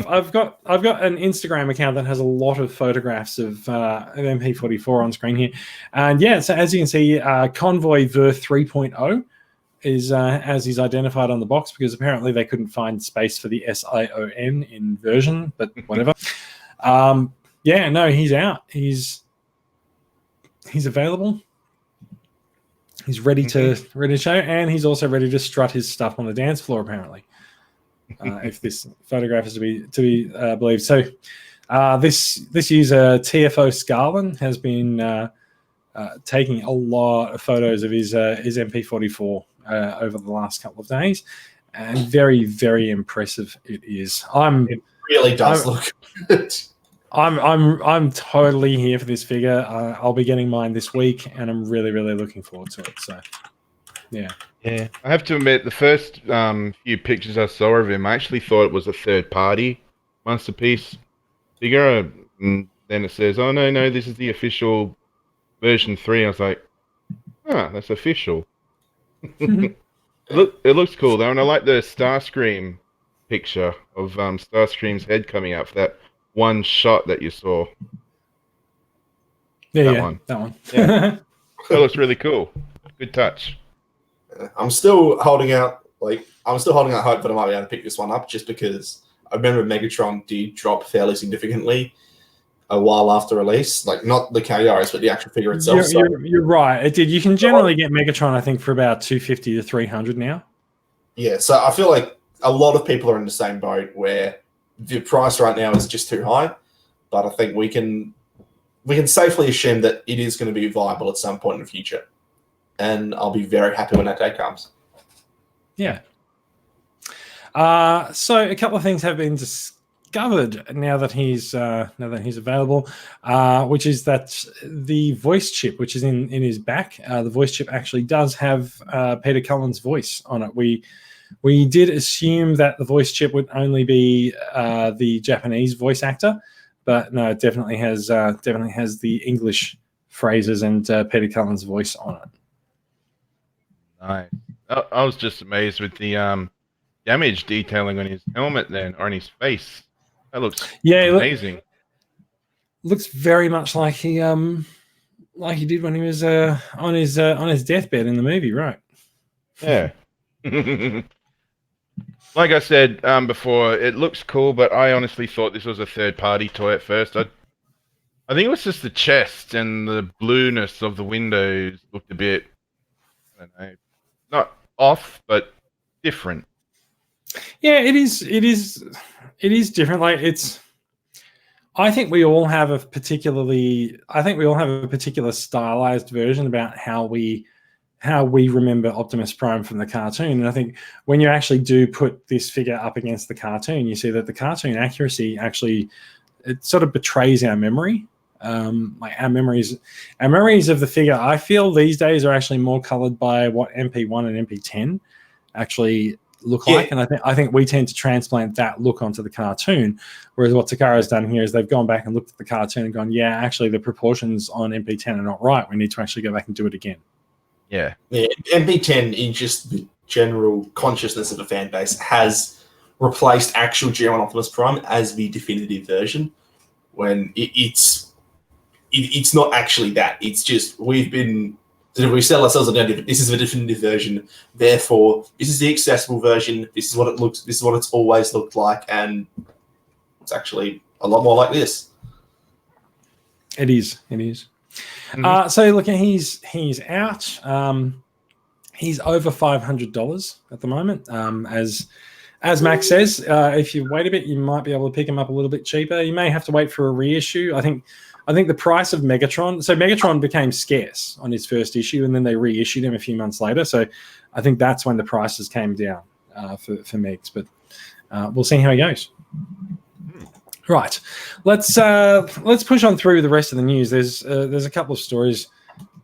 I've got an Instagram account that has a lot of photographs of MP44 on screen here, and yeah. So as you can see, Convoy Ver 3.0 is as is identified on the box, because apparently they couldn't find space for the SION in version, but whatever. He's out. He's available. He's ready to show, and he's also ready to strut his stuff on the dance floor, apparently. if this photograph is to be believed. So this user TFO Scarlin has been taking a lot of photos of his MP44 over the last couple of days, and very, very impressive it is. It really does look good. I'm totally here for this figure. I'll be getting mine this week, and I'm really, really looking forward to it. So, yeah. Yeah, I have to admit, the first few pictures I saw of him, I actually thought it was a third-party Masterpiece figure. And then it says, "Oh no, this is the official version 3." I was like, that's official. It looks cool though, and I like the Starscream picture of Starscream's head coming out for that one shot that you saw. That one. Yeah, that looks really cool. Good touch. I'm still holding out hope that I might be able to pick this one up, just because I remember Megatron did drop fairly significantly a while after release. Like, not the KRs, but the actual figure itself. You're right. It did. You can generally get Megatron, I think, for about $250 to $300 now. Yeah, so I feel like a lot of people are in the same boat where the price right now is just too high. But I think we can safely assume that it is going to be viable at some point in the future. And I'll be very happy when that day comes. Yeah. So a couple of things have been discovered now that he's available, which is that the voice chip, which is in his back, the voice chip actually does have Peter Cullen's voice on it. We did assume that the voice chip would only be the Japanese voice actor, but no, it definitely has the English phrases and Peter Cullen's voice on it. Nice. I was just amazed with the damage detailing on his helmet then, or on his face. That looks amazing. Looks very much like he did when he was on his deathbed in the movie, right? Yeah. Like I said before, it looks cool, but I honestly thought this was a third-party toy at first. I think it was just the chest and the blueness of the windows looked a bit, I don't know, not off, but different. Yeah, it is different. Like, I think we all have a particular stylized version about how we remember Optimus Prime from the cartoon. And I think when you actually do put this figure up against the cartoon, you see that the cartoon accuracy actually, it sort of betrays our memory. Like our memories of the figure, I feel these days are actually more colored by what MP1 and MP10 actually look like, and I think we tend to transplant that look onto the cartoon, whereas what Takara's done here is they've gone back and looked at the cartoon and gone, yeah, actually the proportions on MP10 are not right. We need to actually go back and do it again. Yeah. MP10, in just the general consciousness of the fan base, has replaced actual G1 Optimus Prime as the definitive version, when it's not actually that. It's just we sell ourselves identity. This is the definitive version. Therefore, this is the accessible version. This is what it looks. This is what it's always looked like, and it's actually a lot more like this. It is. Mm-hmm. So look, he's out. He's over $500 at the moment. As Max says, if you wait a bit, you might be able to pick him up a little bit cheaper. You may have to wait for a reissue. I think the price of Megatron. So Megatron became scarce on his first issue, and then they reissued him a few months later. So I think that's when the prices came down for Megs. But we'll see how he goes. Right, let's push on through the rest of the news. There's a couple of stories.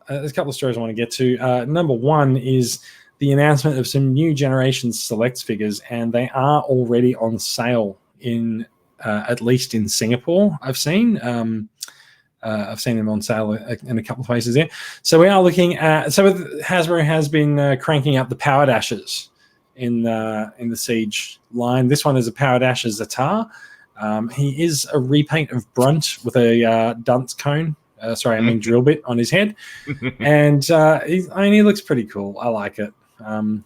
There's a couple of stories I want to get to. Number one is the announcement of some new Generation Selects figures, and they are already on sale in at least in Singapore. I've seen them on sale in a couple of places there. So we are looking at. So Hasbro has been cranking up the Power Dashes in the Siege line. This one is a Power Dasher Zatar. He is a repaint of Brunt with a dunce cone. Drill bit on his head, and he looks pretty cool. I like it. I'm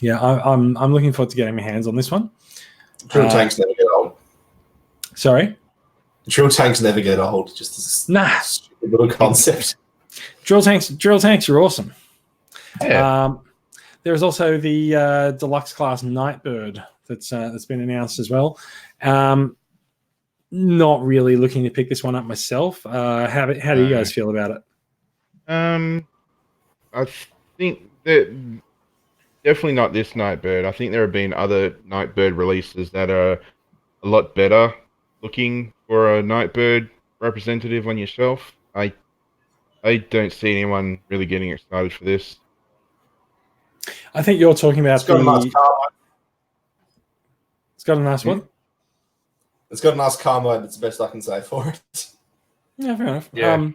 looking forward to getting my hands on this one. Drill tanks never get old. Sorry, drill tanks never get old. Just this stupid little concept. Drill tanks are awesome. Yeah. There's also the deluxe class Nightbird that's been announced as well. Not really looking to pick this one up myself. How do you guys feel about it? I think that definitely not this Nightbird. I think there have been other Nightbird releases that are a lot better looking for a Nightbird representative on your shelf. I don't see anyone really getting excited for this. I think you're talking about It's got a nice car mode. It's got a nice what? It's got a nice car mode. That's the best I can say for it. Yeah, fair enough. Yeah.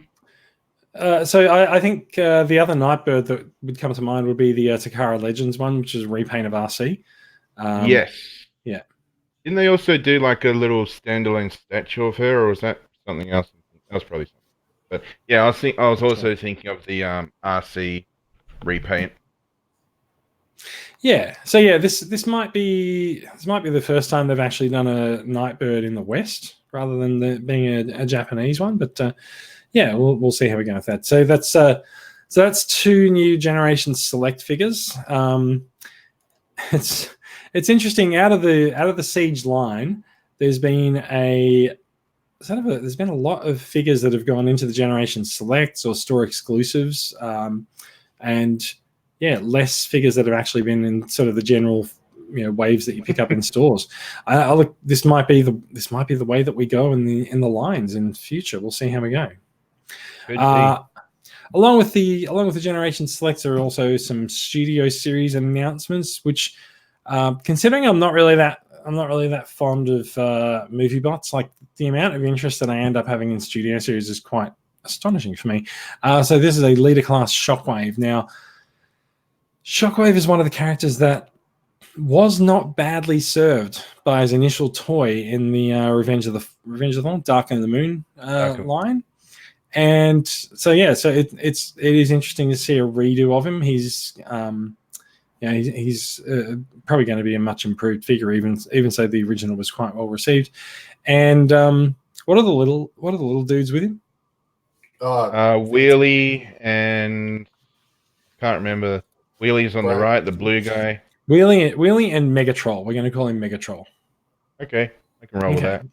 So I think the other Nightbird that would come to mind would be the Takara Legends one, which is a repaint of RC. Yes. Yeah. Didn't they also do like a little standalone statue of her, or was that something else? That was probably something. But yeah, I was also thinking of the RC repaint. Yeah. So yeah, this might be the first time they've actually done a Nightbird in the West rather than being a Japanese one. But yeah, we'll see how we go with that. So that's two new Generation Select figures. It's interesting. Out of the Siege line, there's been a lot of figures that have gone into the Generation Selects or store exclusives, and yeah, less figures that have actually been in sort of the general waves that you pick up in stores. This might be the way that we go in the lines in the future. We'll see how we go. Along with the Generation Selects, there are also some Studio Series announcements, which, considering I'm not really that fond of movie bots, like the amount of interest that I end up having in Studio Series is quite astonishing for me. So this is a leader class Shockwave. Now, Shockwave is one of the characters that was not badly served by his initial toy in the Revenge of the Fall, Dark in the Moon line. And so yeah, so it is interesting to see a redo of him. He's he's probably going to be a much improved figure, even so the original was quite well received. And what are the little dudes with him? Wheelie and can't remember. Wheelie's on the right, the blue guy. Wheelie and Megatroll. We're going to call him Megatroll. Okay, I can roll with that.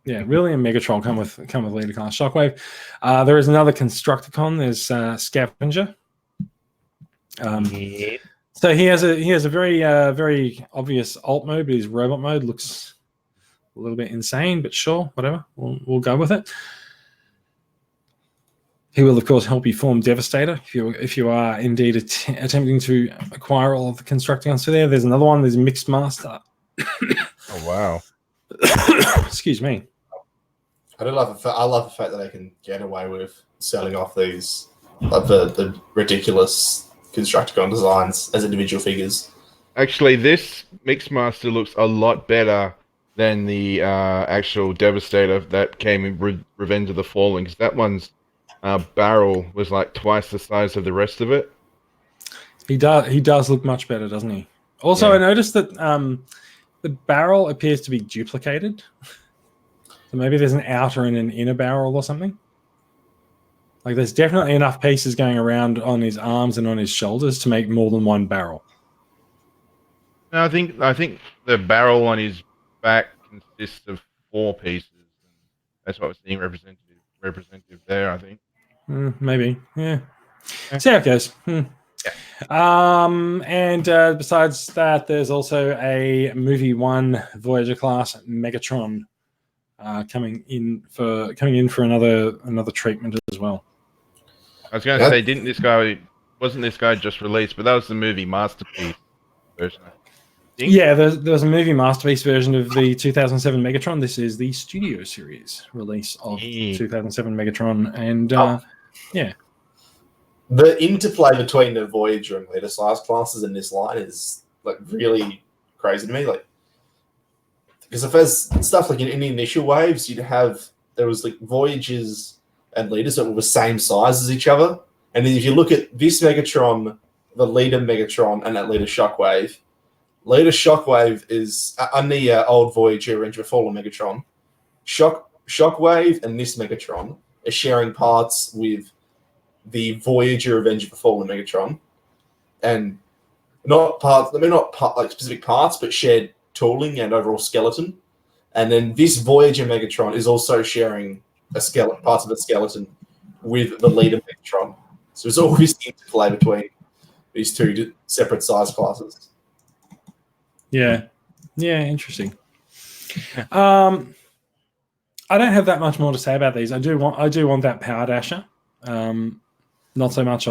Yeah, Wheelie and Megatroll come with leader class Shockwave. There is another Constructicon. There's Scavenger. So he has a very very obvious alt mode, but his robot mode looks a little bit insane. But sure, whatever, we'll go with it. He will, of course, help you form Devastator if you are indeed attempting to acquire all of the Constructicons. So there's another one. There's Mixed Master. Oh wow! Excuse me. I love the fact that I can get away with selling off these the ridiculous Constructicon designs as individual figures. Actually, this Mixmaster looks a lot better than the actual Devastator that came in Revenge of the Fallen, because that one's barrel was like twice the size of the rest of it. He does look much better, doesn't he? Also, yeah. I noticed that the barrel appears to be duplicated. So maybe there's an outer and an inner barrel or something. Like there's definitely enough pieces going around on his arms and on his shoulders to make more than one barrel. No, I think the barrel on his back consists of 4 pieces. That's what I was seeing representative there, I think. Maybe, yeah. See how it goes. Yeah. And besides that, there's also a Movie 1 Voyager class Megatron coming in for another treatment as well. I was going to say, wasn't this guy just released? But that was the Movie Masterpiece version. Yeah, there was a Movie Masterpiece version of the 2007 Megatron. This is the Studio Series release of 2007 Megatron, and yeah. The interplay between the Voyager and later size classes in this line is like really crazy to me. Like, because if there's stuff like in the initial waves, there was like Voyagers and leaders that were the same size as each other, and then if you look at this Megatron, the leader Megatron, and that leader Shockwave. Leader Shockwave is on the old Voyager Revenge of the Fallen Megatron. Shockwave and this Megatron are sharing parts with the Voyager Revenge of the Fallen Megatron, and not like specific parts, but shared tooling and overall skeleton. And then this Voyager Megatron is also sharing a skeleton, parts of a skeleton with the leader Megatron. So there's always interplay between these two separate size classes. Yeah, interesting. I don't have that much more to say about these. I do want that Power Dasher. Not so much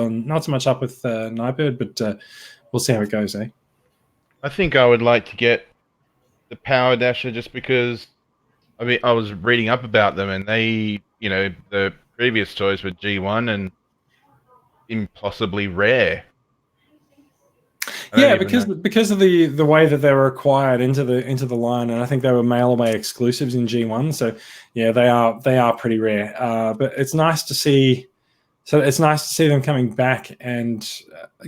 up with Nightbird, but we'll see how it goes, eh? I think I would like to get the Power Dasher just because, I mean, I was reading up about them and they, the previous toys were G1 and impossibly rare. Yeah, because of the way that they were acquired into the line, and I think they were mail away exclusives in G1. So yeah, they are pretty rare. But it's nice to see. So it's nice to see them coming back and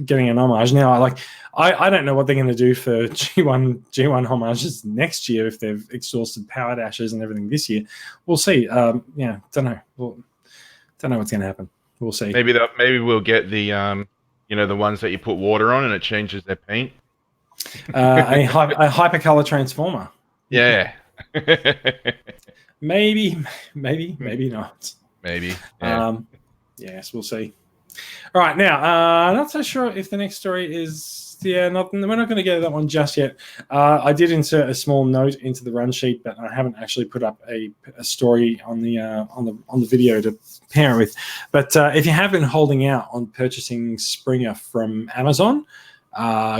getting an homage. Now, I don't know what they're going to do for G1 homages next year if they've exhausted Power Dashes and everything this year. We'll see. Don't know. Don't know what's going to happen. We'll see. Maybe we'll get the the ones that you put water on and it changes their paint. A hypercolor transformer. Yeah. maybe not. Maybe. Yeah. Yes, we'll see. All right, now, not so sure if the next story is. Yeah, we're not going to get to that one just yet. I did insert a small note into the run sheet, but I haven't actually put up a story on the video to pair with. But if you have been holding out on purchasing Springer from Amazon,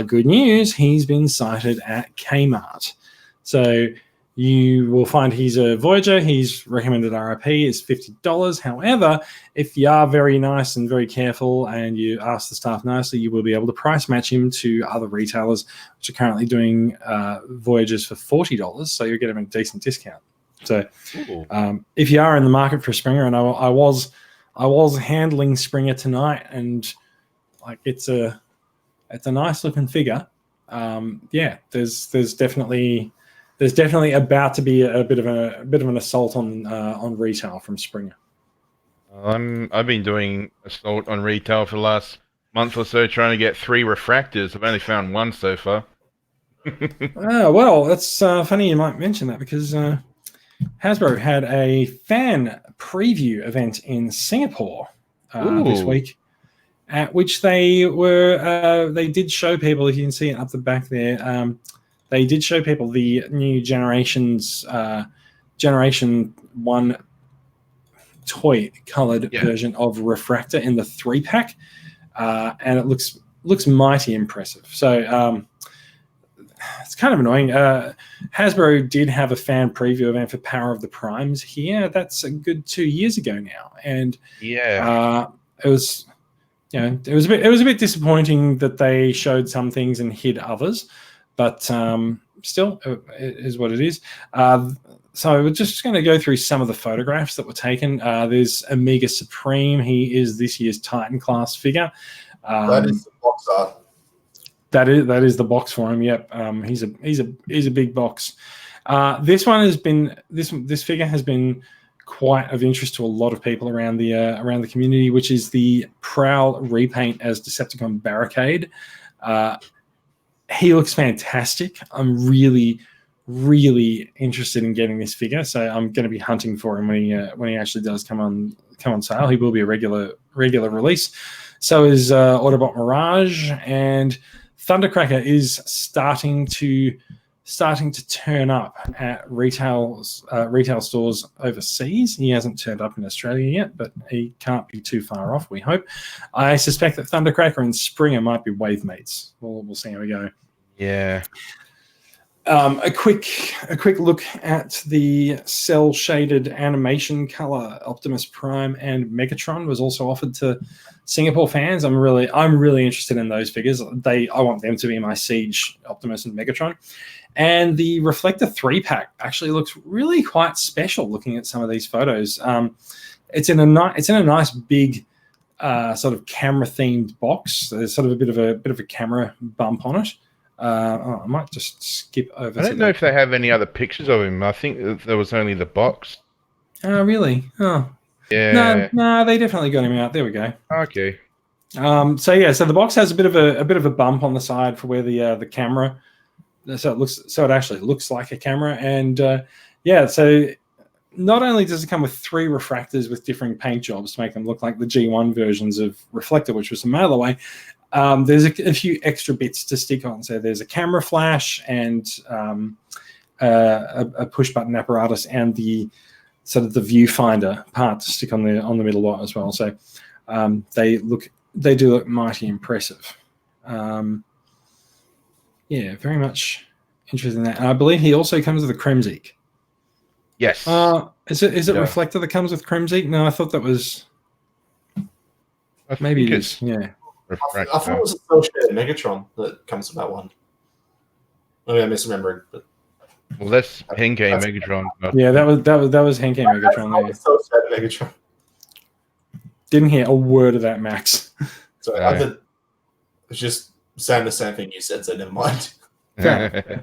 good news, he's been sighted at Kmart. So you will find he's a Voyager. He's recommended RRP is $50. However, if you are very nice and very careful and you ask the staff nicely, you will be able to price match him to other retailers, which are currently doing Voyagers for $40. So you'll get him a decent discount. So if you are in the market for a Springer, and I was handling Springer tonight, and it's a nice looking figure. There's definitely about to be a bit of an assault on retail from Springer. I've been doing assault on retail for the last month or so, trying to get 3 refractors. I've only found 1 so far. Well, that's funny you might mention that, because Hasbro had a fan preview event in Singapore this week, at which they did show people. If you can see it up the back there. They did show people the new Generation 1 toy-colored version of Refractor in the 3-pack, and it looks mighty impressive. So it's kind of annoying. Hasbro did have a fan preview event for Power of the Primes here. That's a good 2 years ago now, and it was a bit disappointing that they showed some things and hid others. But still, it is what it is. So we're just going to go through some of the photographs that were taken. There's Omega Supreme. He is this year's Titan class figure. That is the box art. That is the box for him. Yep. He's a big box. This figure has been quite of interest to a lot of people around the community, which is the Prowl repaint as Decepticon Barricade. He looks fantastic. I'm really, really interested in getting this figure, so I'm going to be hunting for him when he actually does come on sale. He will be a regular release. So is Autobot Mirage, and Thundercracker is starting to turn up at retail stores overseas. He hasn't turned up in Australia yet, but he can't be too far off, we hope. I suspect that Thundercracker and Springer might be wave mates. We'll see how we go. Yeah. A quick look at the cell shaded animation color Optimus Prime and Megatron was also offered to Singapore fans. I'm really interested in those figures. I want them to be my Siege Optimus and Megatron. And the Reflector 3-pack actually looks really quite special. Looking at some of these photos, it's in a nice big sort of camera themed box. There's sort of a bit of a camera bump on it. I might just skip over. I don't know if they have any other pictures of him. I think there was only the box. Oh, really? Oh, yeah. No, they definitely got him out. There we go. Okay. So the box has a bit of a bump on the side for where the camera so it actually looks like a camera, and yeah, so not only does it come with 3 refractors with differing paint jobs to make them look like the G1 versions of Reflector, which was a mail away, there's a few extra bits to stick on. So there's a camera flash and a push button apparatus and the sort of the viewfinder part to stick on the middle lot as well. So they do look mighty impressive. Yeah, very much interested in that. And I believe he also comes with a Kremzik. Yes. Is it Yeah. Reflector that comes with Kremzik? No, I thought that was maybe it is. Yeah. I thought it was a Cell Shaded Megatron that comes with that one. Maybe I'm misremembering, but Well, that's Henkei Megatron. Yeah, that was Henkei Megatron. There. Cell Shaded Megatron. Didn't hear a word of that, Max. So I thought it was just saying the same thing you said, so never mind. With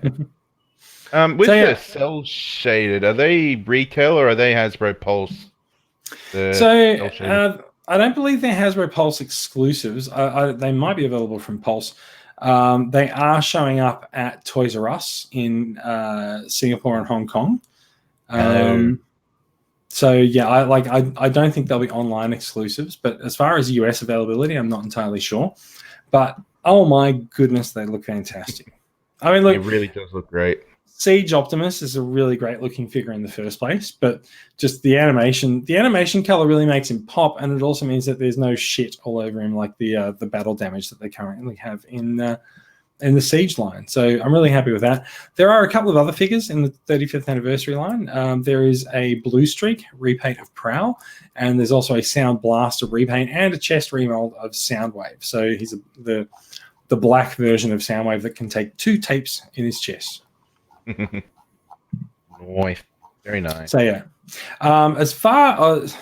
the cell shaded, are they retail or are they Hasbro Pulse? I don't believe they're Hasbro Pulse exclusives. They might be available from Pulse. They are showing up at Toys R Us in Singapore and Hong Kong. So yeah, I don't think they'll be online exclusives, but as far as US availability, I'm not entirely sure. But oh my goodness, they look fantastic. I mean, look, it really does look great. Siege Optimus is a really great looking figure in the first place, but just the animation color really makes him pop, and it also means that there's no shit all over him like the battle damage that they currently have in the Siege line. So I'm really happy with that. There are a couple of other figures in the 35th anniversary line. There is a Blue Streak repaint of Prowl, and there's also a Sound Blaster repaint and a chest remold of Soundwave. So he's the black version of Soundwave that can take 2 tapes in his chest. Nice. Very nice. So yeah, as far as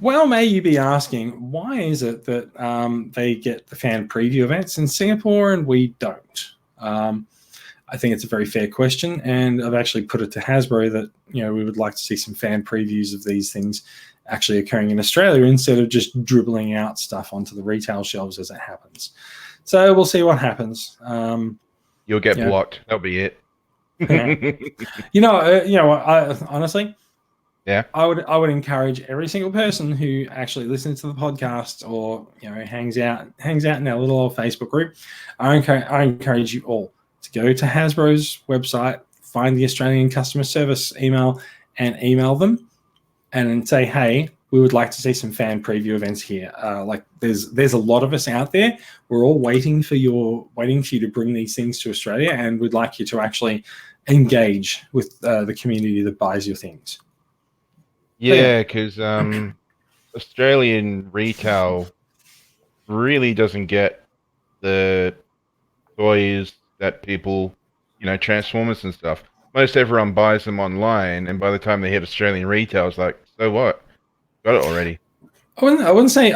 well, may you be asking, why is it that they get the fan preview events in Singapore and we don't? I think it's a very fair question, and I've actually put it to Hasbro that we would like to see some fan previews of these things actually occurring in Australia instead of just dribbling out stuff onto the retail shelves as it happens. So we'll see what happens. You'll get blocked. That'll be it. I honestly, I would encourage every single person who actually listens to the podcast or hangs out in our little old Facebook group. I encourage you all to go to Hasbro's website, find the Australian customer service email, and email them, and then say, hey, we would like to see some fan preview events here. There's a lot of us out there. We're all waiting for you to bring these things to Australia, and we'd like you to actually engage with the community that buys your things. Yeah, because Australian retail really doesn't get the toys that people, Transformers and stuff. Most everyone buys them online, and by the time they hit Australian retail, it's like, so what? Got it already. I wouldn't say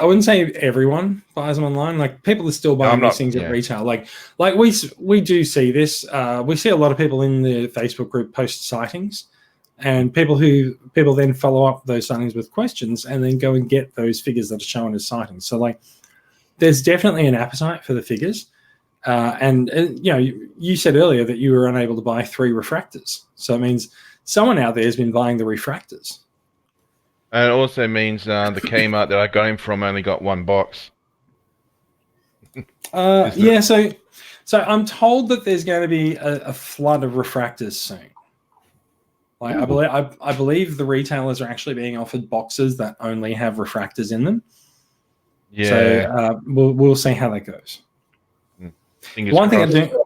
everyone buys them online. Like, people are still buying these things at retail. Like we do see this. We see a lot of people in the Facebook group post sightings, and people then follow up those sightings with questions, and then go and get those figures that are shown as sightings. So there's definitely an appetite for the figures. And you said earlier that you were unable to buy 3 refractors, so it means someone out there has been buying the refractors. And it also means the Kmart that I got him from only got 1 box. Yeah, so I'm told that there's going to be a flood of refractors soon. I believe the retailers are actually being offered boxes that only have refractors in them. Yeah. So we'll see how that goes. One thing I do.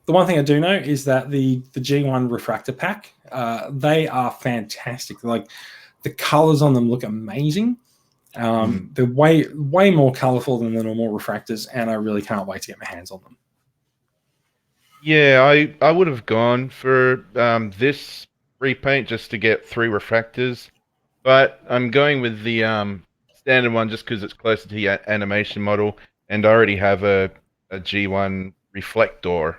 The one thing I do know is that the G1 refractor pack, they are fantastic. Like, the colors on them look amazing. They're way more colorful than the normal refractors, and I really can't wait to get my hands on them. Yeah, I would have gone for this repaint just to get 3 refractors, but I'm going with the standard one just because it's closer to the animation model, and I already have a G1 reflector.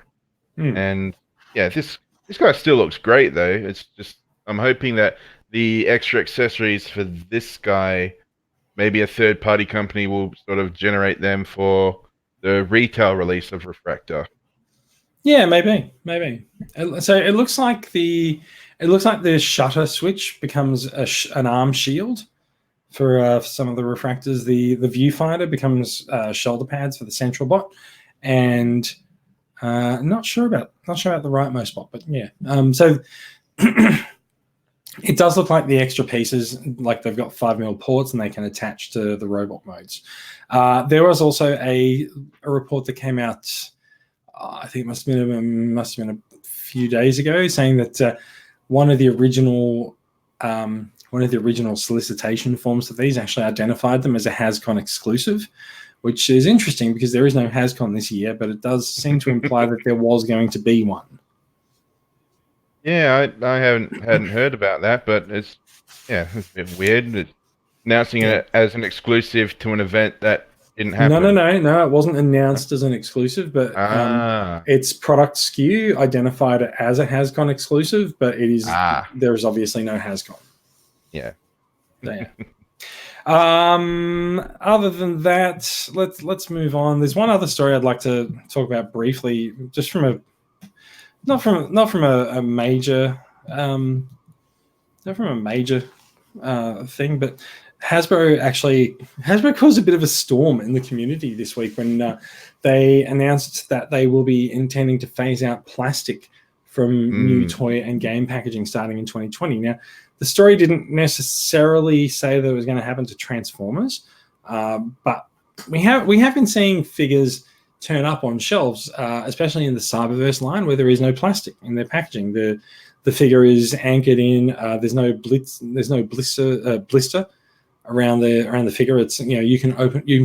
And yeah, this guy still looks great though. It's just, I'm hoping that the extra accessories for this guy, maybe a third-party company will sort of generate them for the retail release of Refractor. Yeah, maybe. So it looks like the shutter switch becomes an arm shield for some of the refractors. The viewfinder becomes shoulder pads for the central bot, and not sure about the rightmost spot, but yeah. So it does look like the extra pieces, like they've got 5mm ports and they can attach to the robot modes. There was also a report that came out. I think it must have been a few days ago, saying that one of the original solicitation forms of these actually identified them as a Hascon exclusive, which is interesting because there is no Hascon this year, but it does seem to imply that there was going to be one. Yeah, I hadn't heard about that, but it's a bit weird. It's announcing it as an exclusive to an event that didn't happen. No. It wasn't announced as an exclusive, but its product SKU identified it as a Hascon exclusive, but it is there is obviously no Hascon. Yeah. Yeah. Other than that, let's move on. There's one other story I'd like to talk about briefly, just from a not from a major thing, but Hasbro caused a bit of a storm in the community this week when they announced that they will be intending to phase out plastic from new toy and game packaging starting in 2020. Now, the story didn't necessarily say that it was going to happen to Transformers, but we have been seeing figures turn up on shelves, especially in the Cyberverse line, where there is no plastic in their packaging. The figure is anchored in. There's no blister around the figure. It's you can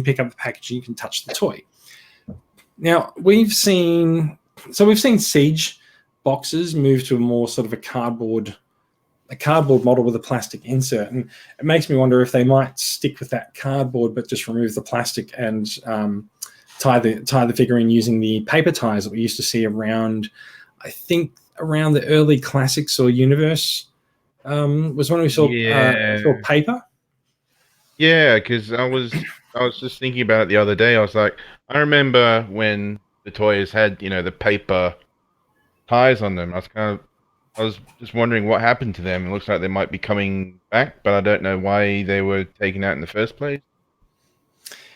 pick up the package, you can touch the toy. Now we've seen Siege boxes move to a more sort of a cardboard model with a plastic insert, and it makes me wonder if they might stick with that cardboard but just remove the plastic and tie the figure in using the paper ties that we used to see around, I think around the early Classics or Universe was when we saw paper. Yeah, because I was just thinking about it the other day. I was like, I remember when the toys had the paper ties on them. I was just wondering what happened to them. It looks like they might be coming back, but I don't know why they were taken out in the first place.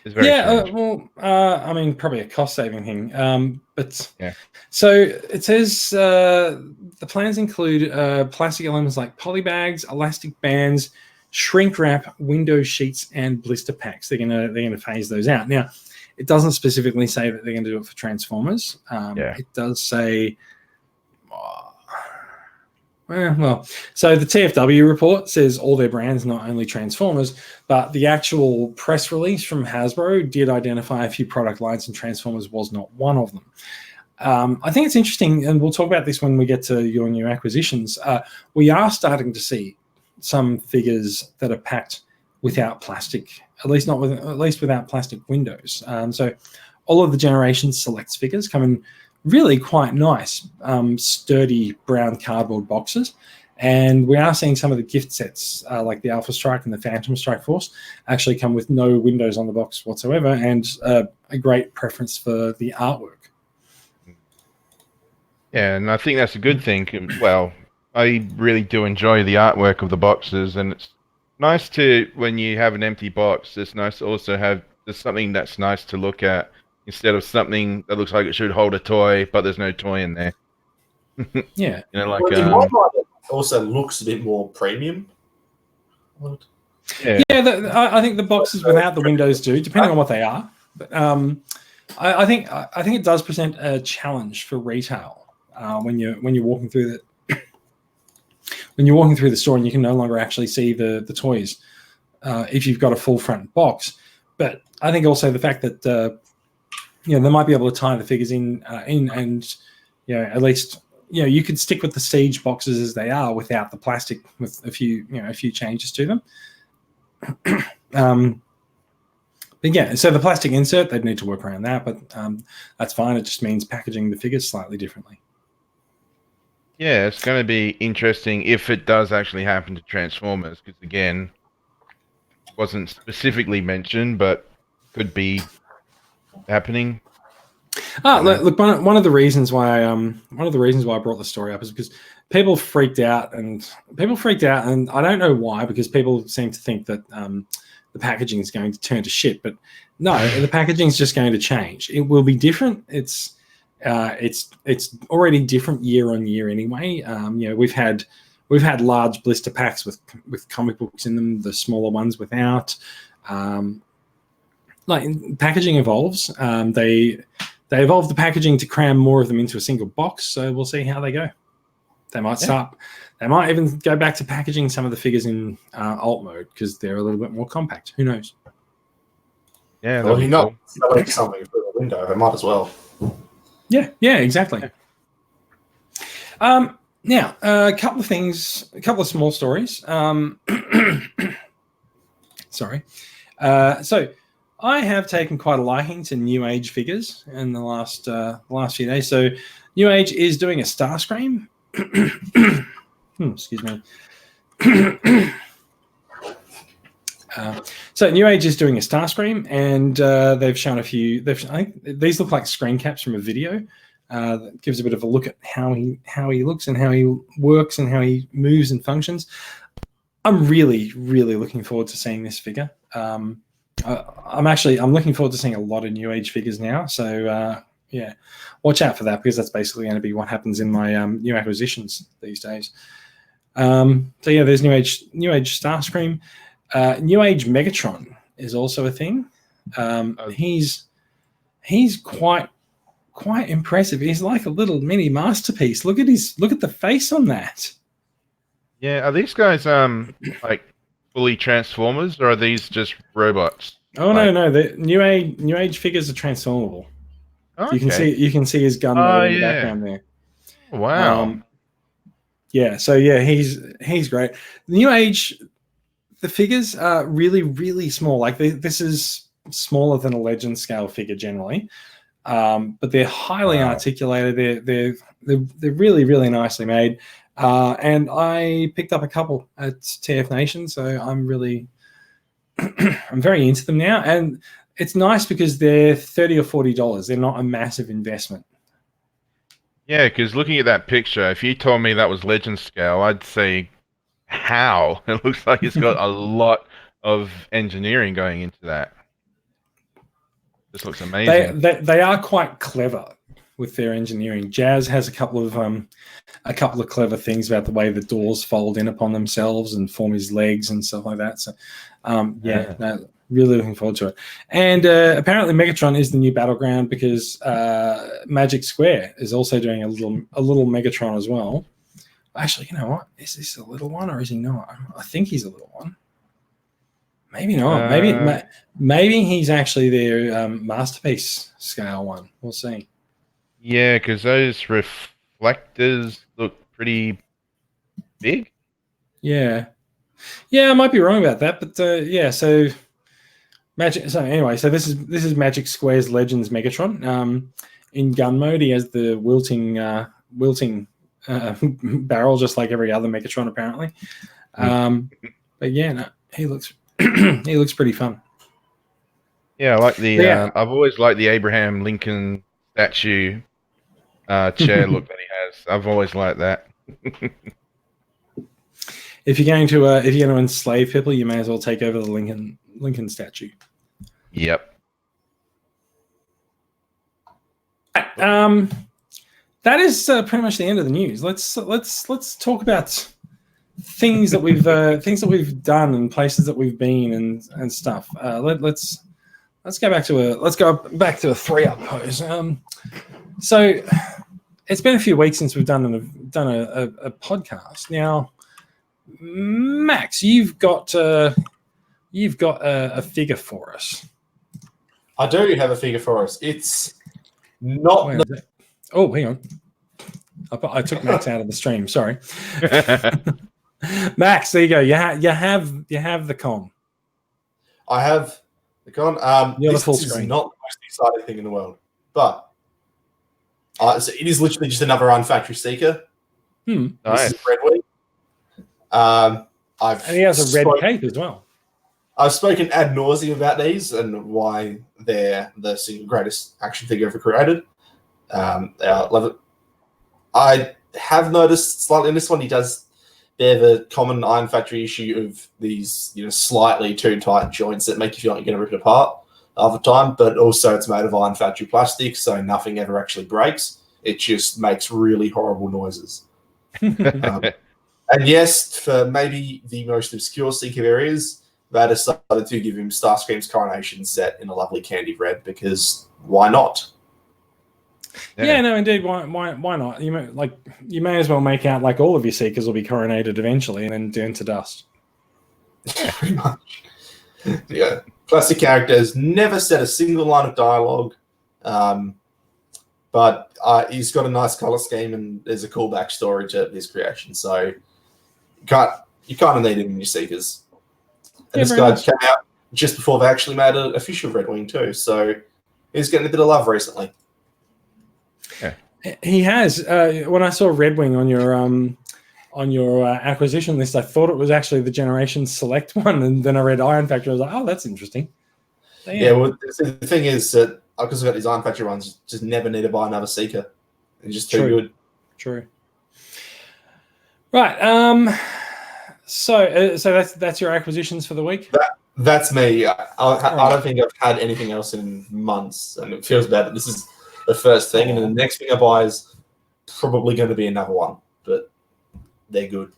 It's very strange. I mean, probably a cost-saving thing. But yeah. So it says the plans include plastic elements like polybags, elastic bands, shrink wrap, window sheets, and blister packs. They're gonna phase those out. Now, it doesn't specifically say that they're going to do it for Transformers. It does say. So the TFW report says all their brands, not only Transformers, but the actual press release from Hasbro did identify a few product lines, and Transformers was not one of them. I think it's interesting, and we'll talk about this when we get to your new acquisitions. We are starting to see some figures that are packed without plastic, at least without plastic windows. So all of the Generation Selects figures come in really quite nice, sturdy brown cardboard boxes. And we are seeing some of the gift sets, like the Alpha Strike and the Phantom Strike Force, actually come with no windows on the box whatsoever, and a great preference for the artwork. Yeah, and I think that's a good thing. Well, I really do enjoy the artwork of the boxes, and it's nice to, when you have an empty box, it's nice to also have something that's nice to look at, instead of something that looks like it should hold a toy, but there's no toy in there. Yeah. It also looks a bit more premium. Yeah, I think the boxes without the windows do, depending on what they are. But I think it does present a challenge for retail when you're walking through the store and you can no longer actually see the toys if you've got a full front box. But I think also the fact that they might be able to tie the figures in and at least you could stick with the Siege boxes as they are without the plastic, with a few changes to them. But yeah, so the plastic insert, they'd need to work around that, but that's fine. It just means packaging the figures slightly differently. Yeah, it's going to be interesting if it does actually happen to Transformers, because again, wasn't specifically mentioned, but could be happening. Look, one of the reasons why I brought the story up is because people freaked out, and I don't know why, because people seem to think that the packaging is going to turn to shit, but no, the packaging is just going to change. It will be different. It's already different year on year anyway. We've had large blister packs with comic books in them, the smaller ones without. Packaging evolves. They evolve the packaging to cram more of them into a single box, so we'll see how they go. They might start. They might even go back to packaging some of the figures in alt mode because they're a little bit more compact. Who knows? Yeah, Well, you're not selling something through the window. They might as well. Yeah, exactly. Now, a couple of small stories. Sorry. So I have taken quite a liking to New Age figures in the last few days. So New Age is doing a Starscream. Excuse me. So New Age is doing a Starscream, and they've shown a few. I think these look like screen caps from a video. That gives a bit of a look at how he looks and how he works and how he moves and functions. I'm really, really looking forward to seeing this figure. I'm looking forward to seeing a lot of New Age figures now. So watch out for that, because that's basically going to be what happens in my new acquisitions these days. There's New Age Starscream. New Age Megatron is also a thing. He's quite impressive. He's like a little mini masterpiece. Look at the face on that. Yeah, are these guys like fully Transformers, or are these just robots? Oh no, the New Age figures are transformable. Okay. You can see his gun in the background there. Wow. He's great. New Age, the figures are really, really small. Like this is smaller than a Legend scale figure generally, but they're highly articulated. They're really, really nicely made. And I picked up a couple at TF Nation, so I'm very into them now. And it's nice because they're $30 or $40. They're not a massive investment. Yeah, because looking at that picture, if you told me that was Legend scale, I'd say, how? It looks like it's got a lot of engineering going into that. This looks amazing. They are quite clever with their engineering. Jazz has a couple of clever things about the way the doors fold in upon themselves and form his legs and stuff like that. So, really looking forward to it. And apparently, Megatron is the new battleground because Magic Square is also doing a little Megatron as well. Actually, you know what? Is this a little one or is he not? I think he's a little one. Maybe not. Maybe he's actually their masterpiece scale one. We'll see. Yeah, because those reflectors look pretty big. Yeah, I might be wrong about that, but So Magic. So anyway, so this is Magic Square's Legends Megatron. In gun mode, he has the wilting barrel, just like every other Megatron, apparently. But he looks he looks pretty fun. Yeah, I like the. I've always liked the Abraham Lincoln statue chair look that he has. I've always liked that. If you're going to enslave people, you may as well take over the Lincoln statue. Yep. That is pretty much the end of the news. Let's talk about things that we've done and places that we've been and stuff. Let's go back to a 3-up pose. So it's been a few weeks since we've done a podcast. Now, Max, you've got a figure for us. I do have a figure for us. It's not. Oh, hang on. I took Max out of the stream. Sorry, Max. There you go. You have the con. I have the con. This is not the most exciting thing in the world, but so it is literally just another Unfactory Seeker. Nice. This is Red Wing. And he has a red cape as well. I've spoken ad nauseum about these and why they're the single greatest action figure ever created. I love it. I have noticed slightly in this one, he does bear the common Iron Factory issue of these, slightly too tight joints that make you feel like you're going to rip it apart half the time. But also, it's made of Iron Factory plastic, so nothing ever actually breaks. It just makes really horrible noises. And yes, for maybe the most obscure Seeker areas, they decided to give him Starscream's coronation set in a lovely candy red because why not? Yeah, no, indeed. Why not? You may as well make out like all of your Seekers will be coronated eventually and then turn to dust. Pretty much. Yeah, classic characters never said a single line of dialogue, but he's got a nice color scheme and there's a cool backstory to his creation. So you kind of need him in your Seekers. And this guy came out just before they actually made an official Red Wing too, so he's getting a bit of love recently. Yeah. He has. When I saw Red Wing on your acquisition list, I thought it was actually the Generation Select one, and then I read Iron Factory. I was like, oh, that's interesting. Damn. Yeah, well, the thing is that because I've got these Iron Factory ones, just never need to buy another Seeker. They're just too good. True. Right. So that's your acquisitions for the week? That's me. I don't think I've had anything else in months, and it feels bad that this is the first thing, and then the next thing I buy is probably going to be another one, but they're good.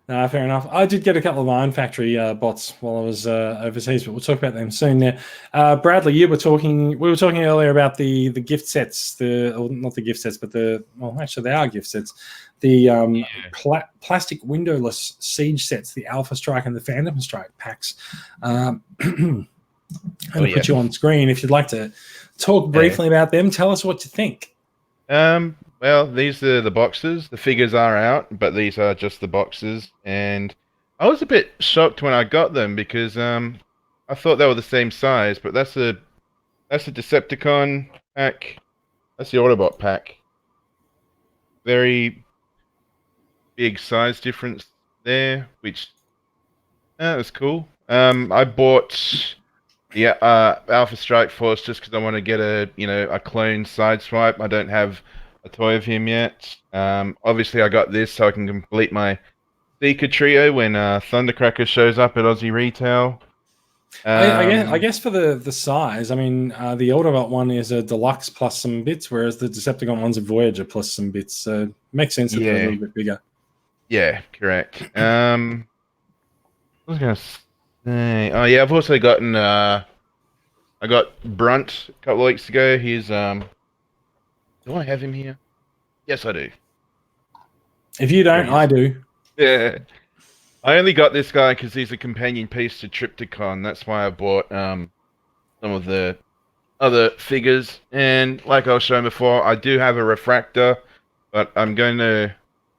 No, fair enough. I did get a couple of Iron Factory bots while I was overseas, but we'll talk about them soon. There, Bradley, we were talking earlier about the gift sets, not the gift sets, but actually they are gift sets. The plastic windowless siege sets, the Alpha Strike and the Phantom Strike packs. I'm going to put you on screen if you'd like to talk briefly about them. Tell us what you think. Well, these are the boxes. The figures are out, but these are just the boxes. And I was a bit shocked when I got them because I thought they were the same size, but that's a Decepticon pack. That's the Autobot pack. Very big size difference there, which was cool. I bought the Alpha Strike Force just because I want to get a clone Sideswipe. I don't have a toy of him yet. Obviously, I got this so I can complete my Seeker trio when Thundercracker shows up at Aussie Retail. I guess for the size, I mean, the Autobot one is a deluxe plus some bits, whereas the Decepticon one's a Voyager plus some bits. So it makes sense that they're a little bit bigger. Yeah, correct. I was gonna say, oh yeah, I've also gotten I got Brunt a couple of weeks ago. He's do I have him here? Yes, I do. If you don't, I do. Yeah. I only got this guy because he's a companion piece to Trypticon. That's why I bought some of the other figures. And like I was showing before, I do have a Refractor, but I'm going to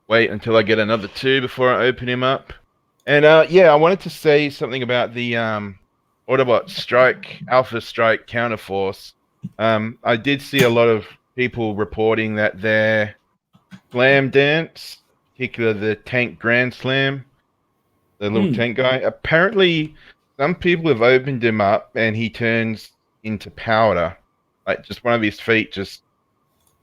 wait until I get another 2 before I open him up. And I wanted to say something about the Autobot Strike, Alpha Strike Counterforce. I did see a lot of people reporting that their Slam Dance, particularly the Tank Grand Slam, the little tank guy, apparently some people have opened him up and he turns into powder. Like just one of his feet just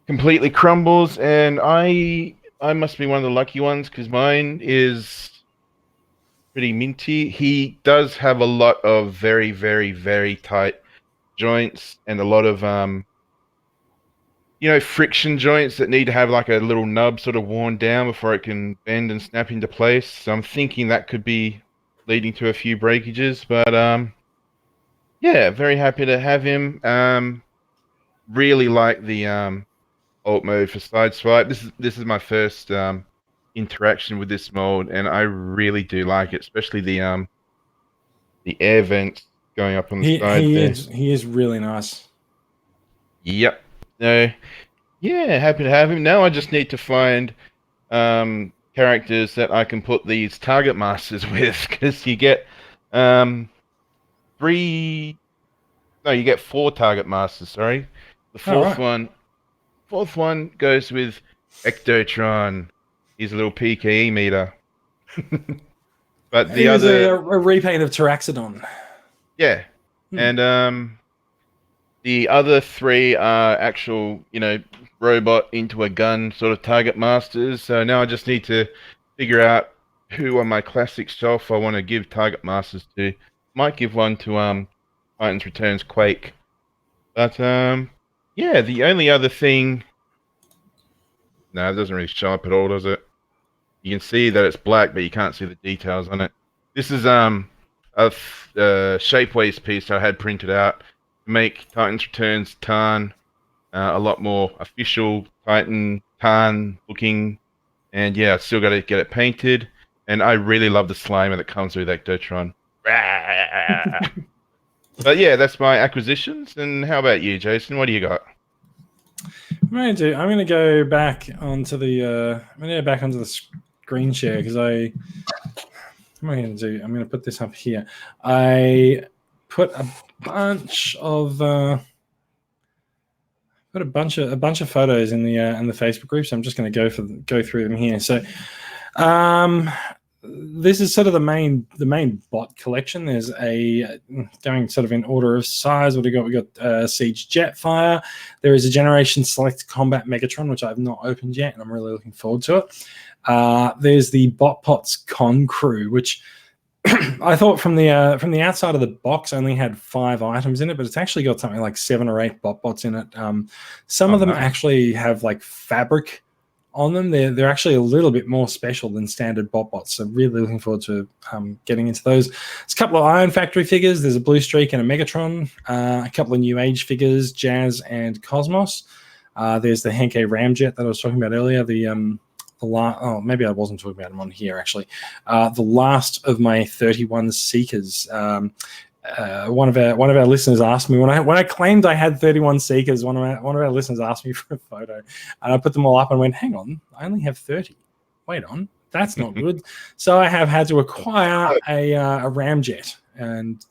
completely crumbles, and I must be one of the lucky ones because mine is pretty minty. He does have a lot of very, very, very tight joints and a lot of friction joints that need to have like a little nub sort of worn down before it can bend and snap into place. So I'm thinking that could be leading to a few breakages, but very happy to have him. Really like the alt mode for Sideswipe. This is my first interaction with this mode, and I really do like it, especially the air vents going up on the side. He is really nice. Yep. So, happy to have him. Now I just need to find characters that I can put these target masters with, because you get you get 4 target masters, sorry. The fourth one goes with Ectotron. He's a little PKE meter. But the it was other, a repaint of Taraxodon. yeah, Hmm. and the other three are actual, robot into a gun sort of target masters. So now I just need to figure out who on my classic shelf I want to give target masters to. Might give one to Titans Returns Quake. But yeah, the only other thing. No, it doesn't really show up at all, does it? You can see that it's black, but you can't see the details on it. This is a Shapeways piece I had printed out to make Titans Returns Tarn a lot more official Titan Tarn looking. And yeah, I still got to get it painted. And I really love the Slimer that comes with Ectotron. But yeah, that's my acquisitions. And how about you, Jason? What do you got? I'm going to go back onto the screen share because what am I going to do? I'm going to put this up here. I put a bunch of photos in the Facebook group, so I'm just going to go through them here. So, this is sort of the main bot collection. There's going sort of in order of size. What do we got? We got Siege Jetfire. There is a Generation Select Combat Megatron, which I've not opened yet, and I'm really looking forward to it. There's the BotPots Con Crew, which I thought from the outside of the box only had 5 items in it, but it's actually got something like 7 or 8 BotPots in it. Some of them actually have like fabric on them. They're actually a little bit more special than standard BotPots. So really looking forward to getting into those. There's a couple of Iron Factory figures. There's a Blue Streak and a Megatron. A couple of New Age figures, Jazz and Cosmos. There's the Henkei Ramjet that I was talking about earlier. Maybe I wasn't talking about them on here actually. The last of my 31 Seekers. One of our listeners asked me when I claimed I had 31 Seekers. One of our listeners asked me for a photo, and I put them all up and went, "Hang on, I only have 30. Wait on, that's not good." So I have had to acquire a Ramjet, and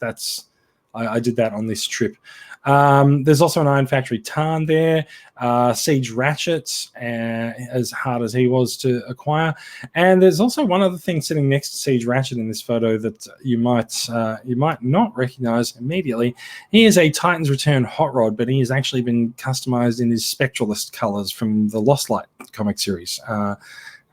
I did that on this trip. There's also an Iron Factory Tarn there, Siege Ratchet, as hard as he was to acquire, and there's also one other thing sitting next to Siege Ratchet in this photo that you might not recognize immediately. He is a Titans Return Hot Rod, but he has actually been customized in his Spectralist colors from the Lost Light comic series,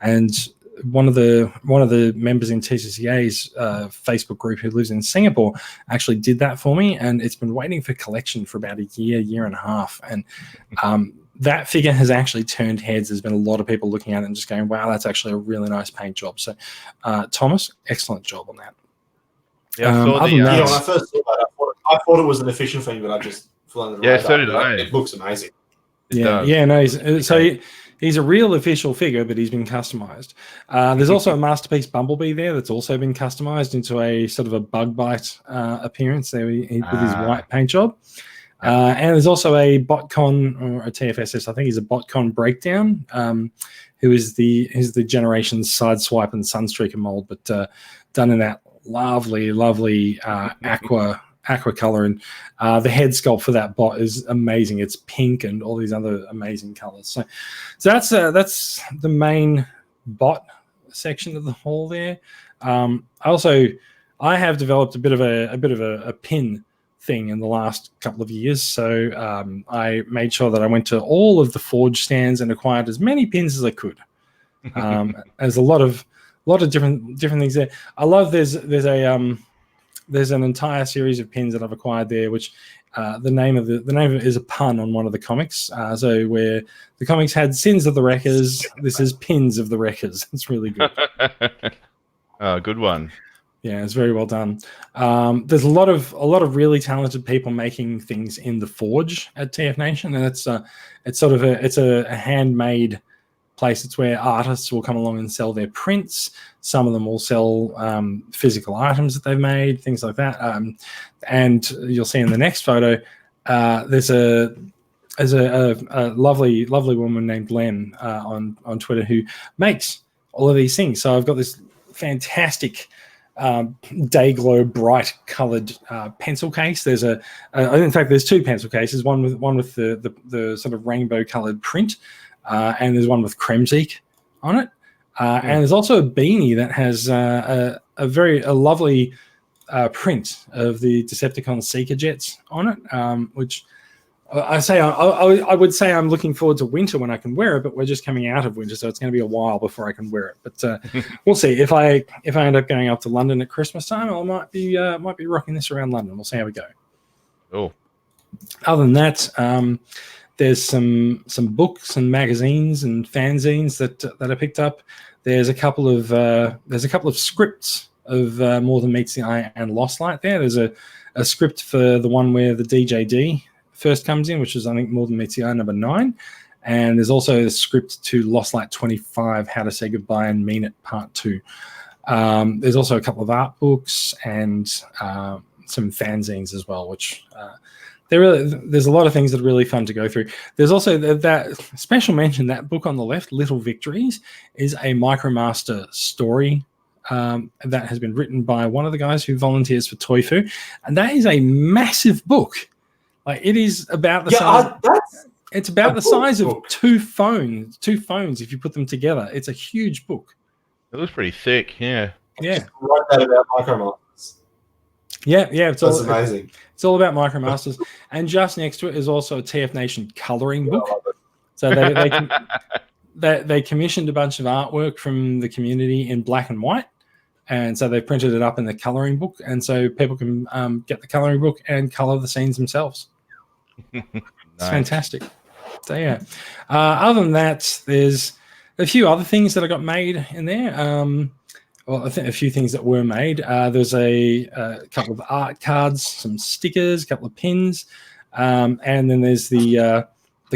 and one of the members in TCCA's Facebook group who lives in Singapore actually did that for me, and it's been waiting for collection for about a year and a half, and that figure has actually turned heads. There's been a lot of people looking at it and just going, wow, that's actually a really nice paint job. So Thomas, excellent job on that. Yeah, when I first saw that, I thought it was an official thing, but I just flown the radar. So did I. It looks amazing. He's a real official figure, but he's been customized. There's also a Masterpiece Bumblebee there that's also been customized into a sort of a bug bite appearance there with his white paint job. And there's also a BotCon or a TFSS, I think he's a BotCon Breakdown, who is the Generation Sideswipe and Sunstreaker mold, but done in that lovely aqua color, and the head sculpt for that bot is amazing. It's pink and all these other amazing colors. So that's the main bot section of the haul there. I have developed a bit of a pin thing in the last couple of years. So I made sure that I went to all of the Forge stands and acquired as many pins as I could. There's a lot of different things there. I love there's an entire series of pins that I've acquired there, which the name of it is a pun on one of the comics. So where the comics had Sins of the Wreckers, this is Pins of the Wreckers. It's really good. Oh, good one. Yeah, it's very well done. There's a lot of really talented people making things in the Forge at TF Nation, and it's a handmade place. It's where artists will come along and sell their prints. Some of them will sell physical items that they've made, things like that. And you'll see in the next photo, there's a lovely woman named Len on Twitter who makes all of these things. So I've got this fantastic day glow bright colored pencil case. There's in fact there's 2 pencil cases, one with the sort of rainbow colored print, and there's one with Kremzik on it. And there's also a beanie that has a a lovely print of the Decepticon Seeker jets on it, which I would say I'm looking forward to winter when I can wear it, but we're just coming out of winter, so it's going to be a while before I can wear it. But we'll see. If I end up going up to London at Christmas time, I might be rocking this around London. We'll see how we go. Oh, other than that, there's some books and magazines and fanzines that I picked up. There's a couple of scripts of More Than Meets the Eye and Lost Light. There's a script for the one where the DJD first comes in, which is I think More Than Meets the Eye number 9, and there's also a script to Lost Light 25, How to Say Goodbye and Mean It Part 2. There's also a couple of art books and some fanzines as well, which there's a lot of things that are really fun to go through. There's also that special mention, that book on the left, Little Victories, is a Micromaster story that has been written by one of the guys who volunteers for Toyfu, and that is a massive book. Like, it is about the size. It's about the size of two phones if you put them together. It's a huge book. It looks pretty thick. Yeah. Yeah. Write that about Micromasters. Yeah. That's amazing. It's all about Micromasters, and just next to it is also a TF Nation coloring book. So they commissioned a bunch of artwork from the community in black and white. And so they printed it up in the coloring book, and so people can get the coloring book and color the scenes themselves. Nice. It's fantastic. So yeah. Other than that, there's a few other things that I got made in there. Well, I think a few things that were made. There's a couple of art cards, some stickers, a couple of pins, and then there's the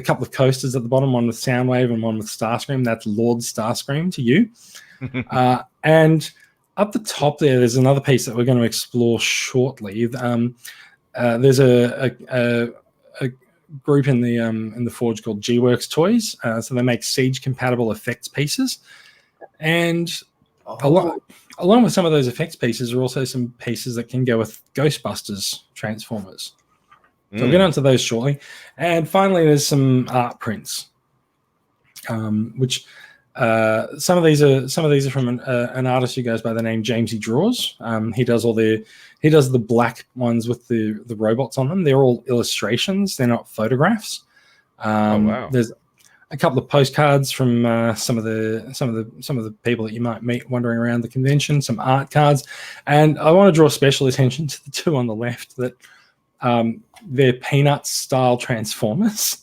couple of coasters at the bottom, one with Soundwave and one with Starscream. That's Lord Starscream to you. And up the top there's another piece that we're going to explore shortly. There's a group in the Forge called G-Works Toys. So they make Siege compatible effects pieces, and along with some of those effects pieces are also some pieces that can go with Ghostbusters Transformers. So we'll get onto those shortly. And finally, there's some art prints, which some of these are from an artist who goes by the name Jamesy Draws. He does the black ones with the robots on them. They're all illustrations. They're not photographs. Wow. There's a couple of postcards from some of the people that you might meet wandering around the convention. Some art cards, and I want to draw special attention to the two on the left that they're Peanuts style Transformers.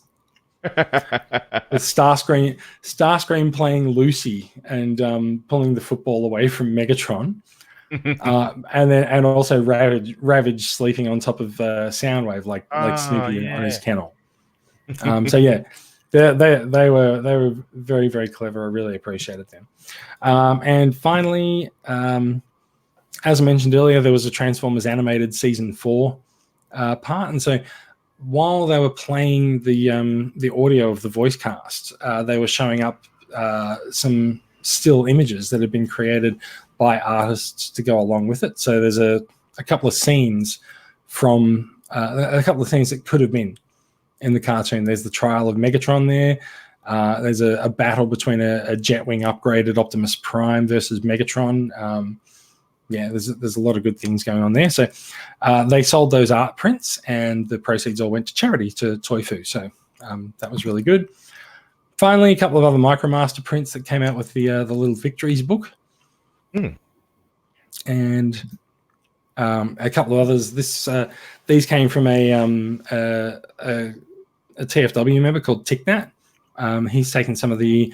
With Starscream playing Lucy and pulling the football away from Megatron, and also Ravage sleeping on top of Soundwave like Snoopy on his kennel. So yeah, they were very, very clever. I really appreciated them. And finally, as I mentioned earlier, there was a Transformers animated season 4 part, and so while they were playing the audio of the voice cast, they were showing up some still images that had been created by artists to go along with it. So there's a couple of scenes from a couple of things that could have been in the cartoon. There's the trial of Megatron there. There's a battle between a Jetwing upgraded Optimus Prime versus Megatron. There's a lot of good things going on there. So they sold those art prints, and the proceeds all went to charity, to Toyfu. So that was really good. Finally, a couple of other Micromaster prints that came out with the Little Victories book, and a couple of others. These came from a TFW member called Ticknat. He's taken some of the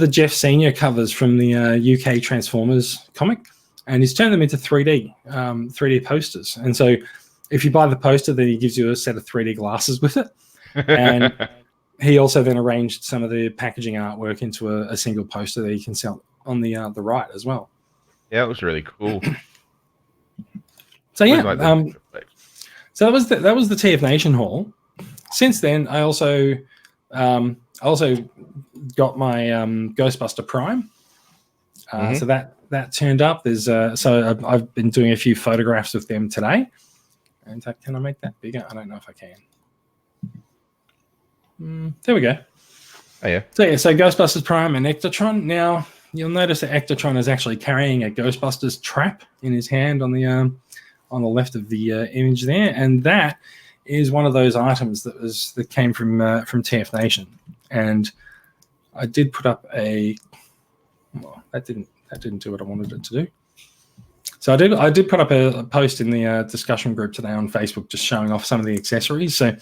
Jeff Senior covers from the UK Transformers comic, and he's turned them into 3D posters. And so if you buy the poster, then he gives you a set of 3D glasses with it. And he also then arranged some of the packaging artwork into a single poster that you can sell on the right as well. Yeah, it was really cool. So yeah, so that was the TF Nation haul. Since then, I also got my Ghostbuster Prime. So that turned up. There's so I've been doing a few photographs with them today. In fact, can I make that bigger? I don't know if I can. There we go. Oh yeah. So Ghostbusters Prime and Ectotron. Now, you'll notice that Ectotron is actually carrying a Ghostbusters trap in his hand on the left of the image there, and that is one of those items that came from TF Nation. And I did put up that didn't do what I wanted it to do. So I did put up a post in the discussion group today on Facebook, just showing off some of the accessories. So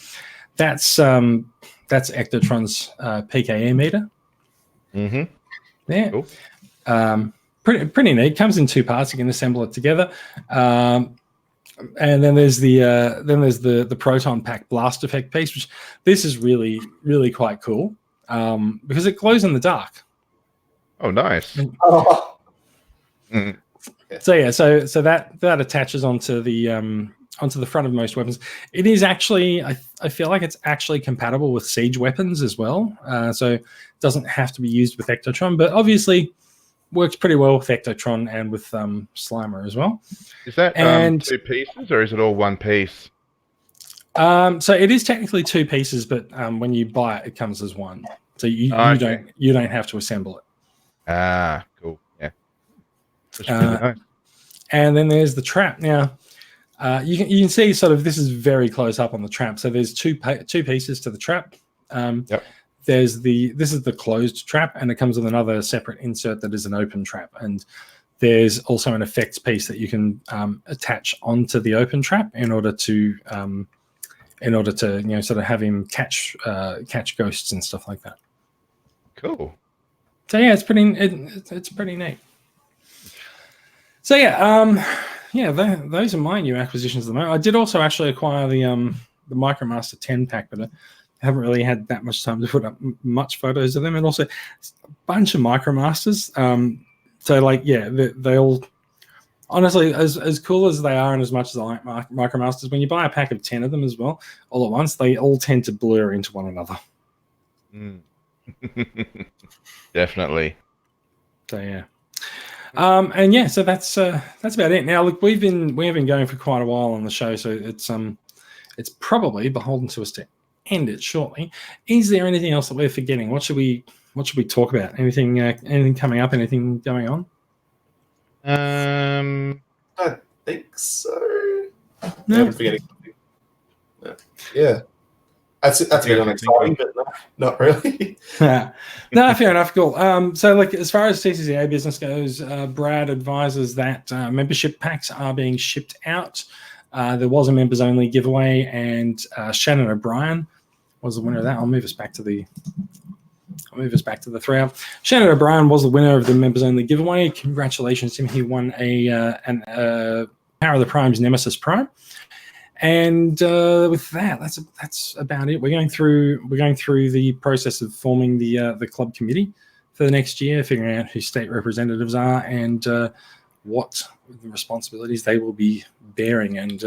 that's Ectotron's PKE meter. Mm-hmm. There. Cool. Pretty neat. Comes in two parts. You can assemble it together. And then there's the proton pack blast effect piece, which this is really, really quite cool because it glows in the dark. Oh, nice. Oh. Mm. So yeah, so that attaches onto the front of most weapons. It is actually, I feel like it's actually compatible with siege weapons as well. So it doesn't have to be used with Ectotron, but obviously works pretty well with Ectotron and with Slimer as well. Is that And- two pieces, or is it all one piece? So it is technically two pieces, but when you buy it, it comes as one. So you Okay. don't have to assemble it. Ah, cool. Yeah. That's Uh, really nice. And then there's the trap. Now, you can see sort of this is very close up on the trap. So there's two pieces to the trap. Yep. This is the closed trap, and it comes with another separate insert that is an open trap. And there's also an effects piece that you can attach onto the open trap in order to sort of have him catch ghosts and stuff like that. Cool. So yeah, it's pretty neat. So yeah, those are my new acquisitions at the moment. I did also actually acquire the Micromaster 10 pack, but I haven't really had that much time to put up much photos of them, and also a bunch of Micromasters. So like, yeah, they all honestly, as cool as they are, and as much as I like Micromasters, when you buy a pack of 10 of them as well, all at once, they all tend to blur into one another. Mm. Definitely. So yeah. And yeah, so that's about it. Now, look, we have been going for quite a while on the show, so it's probably beholden to us to end it shortly. Is there anything else that we're forgetting? What should we talk about? Anything coming up? Anything going on? I think so. No. I'm forgetting something. Yeah. That's a bit unexciting, but no, not really. No, fair enough. Cool. So, like, as far as TCCA business goes, Brad advises that membership packs are being shipped out. There was a members only giveaway, and Shannon O'Brien was the winner of that. I'll move us back to the 3-hour. Shannon O'Brien was the winner of the members only giveaway. Congratulations to him. He won a Power of the Primes Nemesis Prime. And with that, that's about it. We're going through the process of forming the club committee for the next year, figuring out who state representatives are and what the responsibilities they will be bearing, and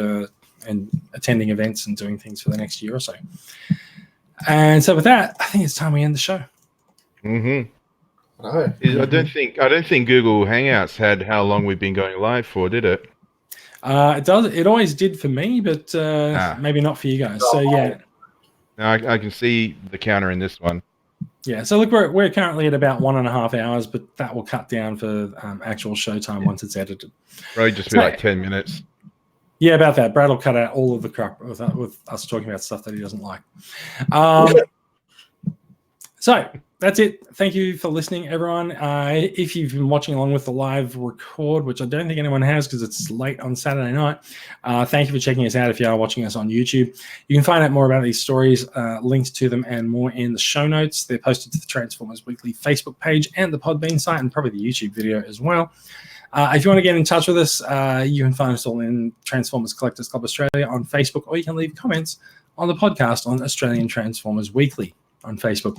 attending events and doing things for the next year or so. And so with that, I think it's time we end the show. Mm-hmm. No. I don't think Google Hangouts had how long we've been going live for, did it? It does. It always did for me, but maybe not for you guys. So yeah. Now I can see the counter in this one. Yeah, so look, we're currently at about 1.5 hours, but that will cut down for actual showtime once it's edited. Probably just be So- like 10 minutes. Yeah, about that. Brad will cut out all of the crap with us talking about stuff that he doesn't like. So that's it. Thank you for listening, everyone. If you've been watching along with the live record, which I don't think anyone has because it's late on Saturday night, thank you for checking us out if you are watching us on YouTube. You can find out more about these stories, links to them and more in the show notes. They're posted to the Transformers Weekly Facebook page and the Podbean site, and probably the YouTube video as well. If you want to get in touch with us, you can find us all in Transformers Collectors Club Australia on Facebook, or you can leave comments on the podcast on Australian Transformers Weekly on Facebook.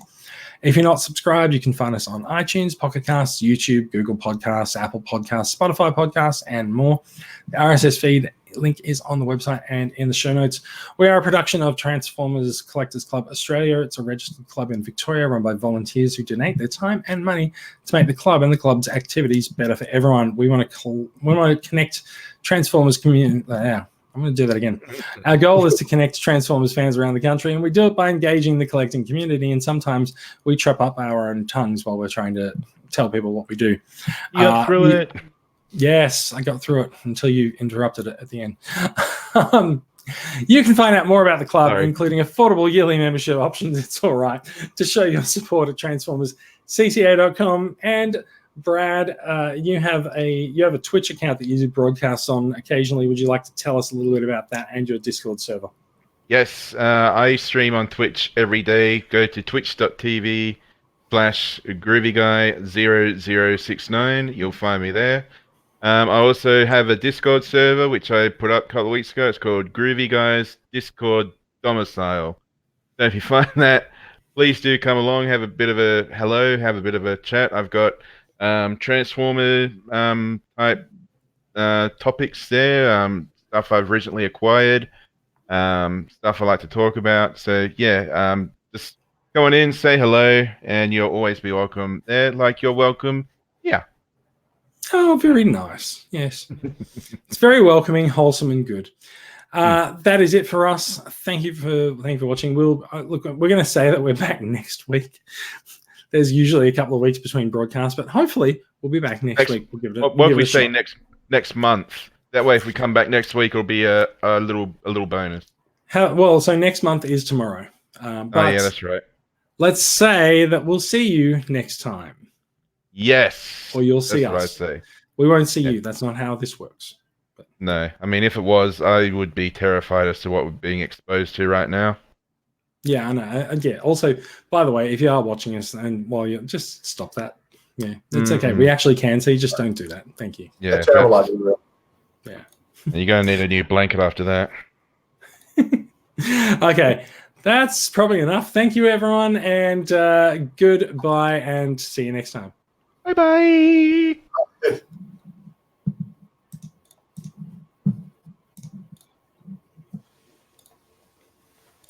If you're not subscribed, you can find us on iTunes, Pocket Casts, YouTube, Google Podcasts, Apple Podcasts, Spotify Podcasts, and more. The RSS feed link is on the website and in the show notes. We are a production of Transformers Collectors Club Australia. It's a registered club in Victoria run by volunteers who donate their time and money to make the club and the club's activities better for everyone. We want to connect Transformers community. I'm going to do that again. Our goal is to connect Transformers fans around the country, and we do it by engaging the collecting community. And sometimes we trip up our own tongues while we're trying to tell people what we do. You got through it. Yes, I got through it until you interrupted it at the end. You can find out more about the club, including affordable yearly membership options. It's all right to show your support at transformerscca.com. And Brad, you have a Twitch account that you do broadcasts on occasionally. Would you like to tell us a little bit about that and your Discord server? Yes, I stream on Twitch every day. Go to twitch.tv/groovyguy0069. You'll find me there. I also have a Discord server, which I put up a couple of weeks ago. It's called Groovy Guys Discord Domicile. So if you find that, please do come along, have a bit of a hello, have a bit of a chat. I've got Transformer type topics there, stuff I've recently acquired, stuff I like to talk about. So yeah, just go on in, say hello, and you'll always be welcome there, like you're welcome. Yeah. Oh, very nice. Yes. It's very welcoming, wholesome, and good. That is it for us. Thank you for watching. We're going to say that we're back next week. There's usually a couple of weeks between broadcasts, but hopefully we'll be back next week. We'll give it what if we say next month? That way, if we come back next week, it'll be a little bonus. So next month is tomorrow. But oh yeah, that's right. Let's say that we'll see you next time. Yes. Or you'll see us. That's what I'd say. We won't see you. That's not how this works. But. No. I mean, if it was, I would be terrified as to what we're being exposed to right now. Yeah, I know. Yeah. Also, by the way, if you are watching us and while you just stop that. Yeah, it's okay. We actually can see. Just don't do that. Thank you. Yeah. Yeah. You're going to need a new blanket after that. Okay. That's probably enough. Thank you, everyone. And goodbye and see you next time. Bye-bye.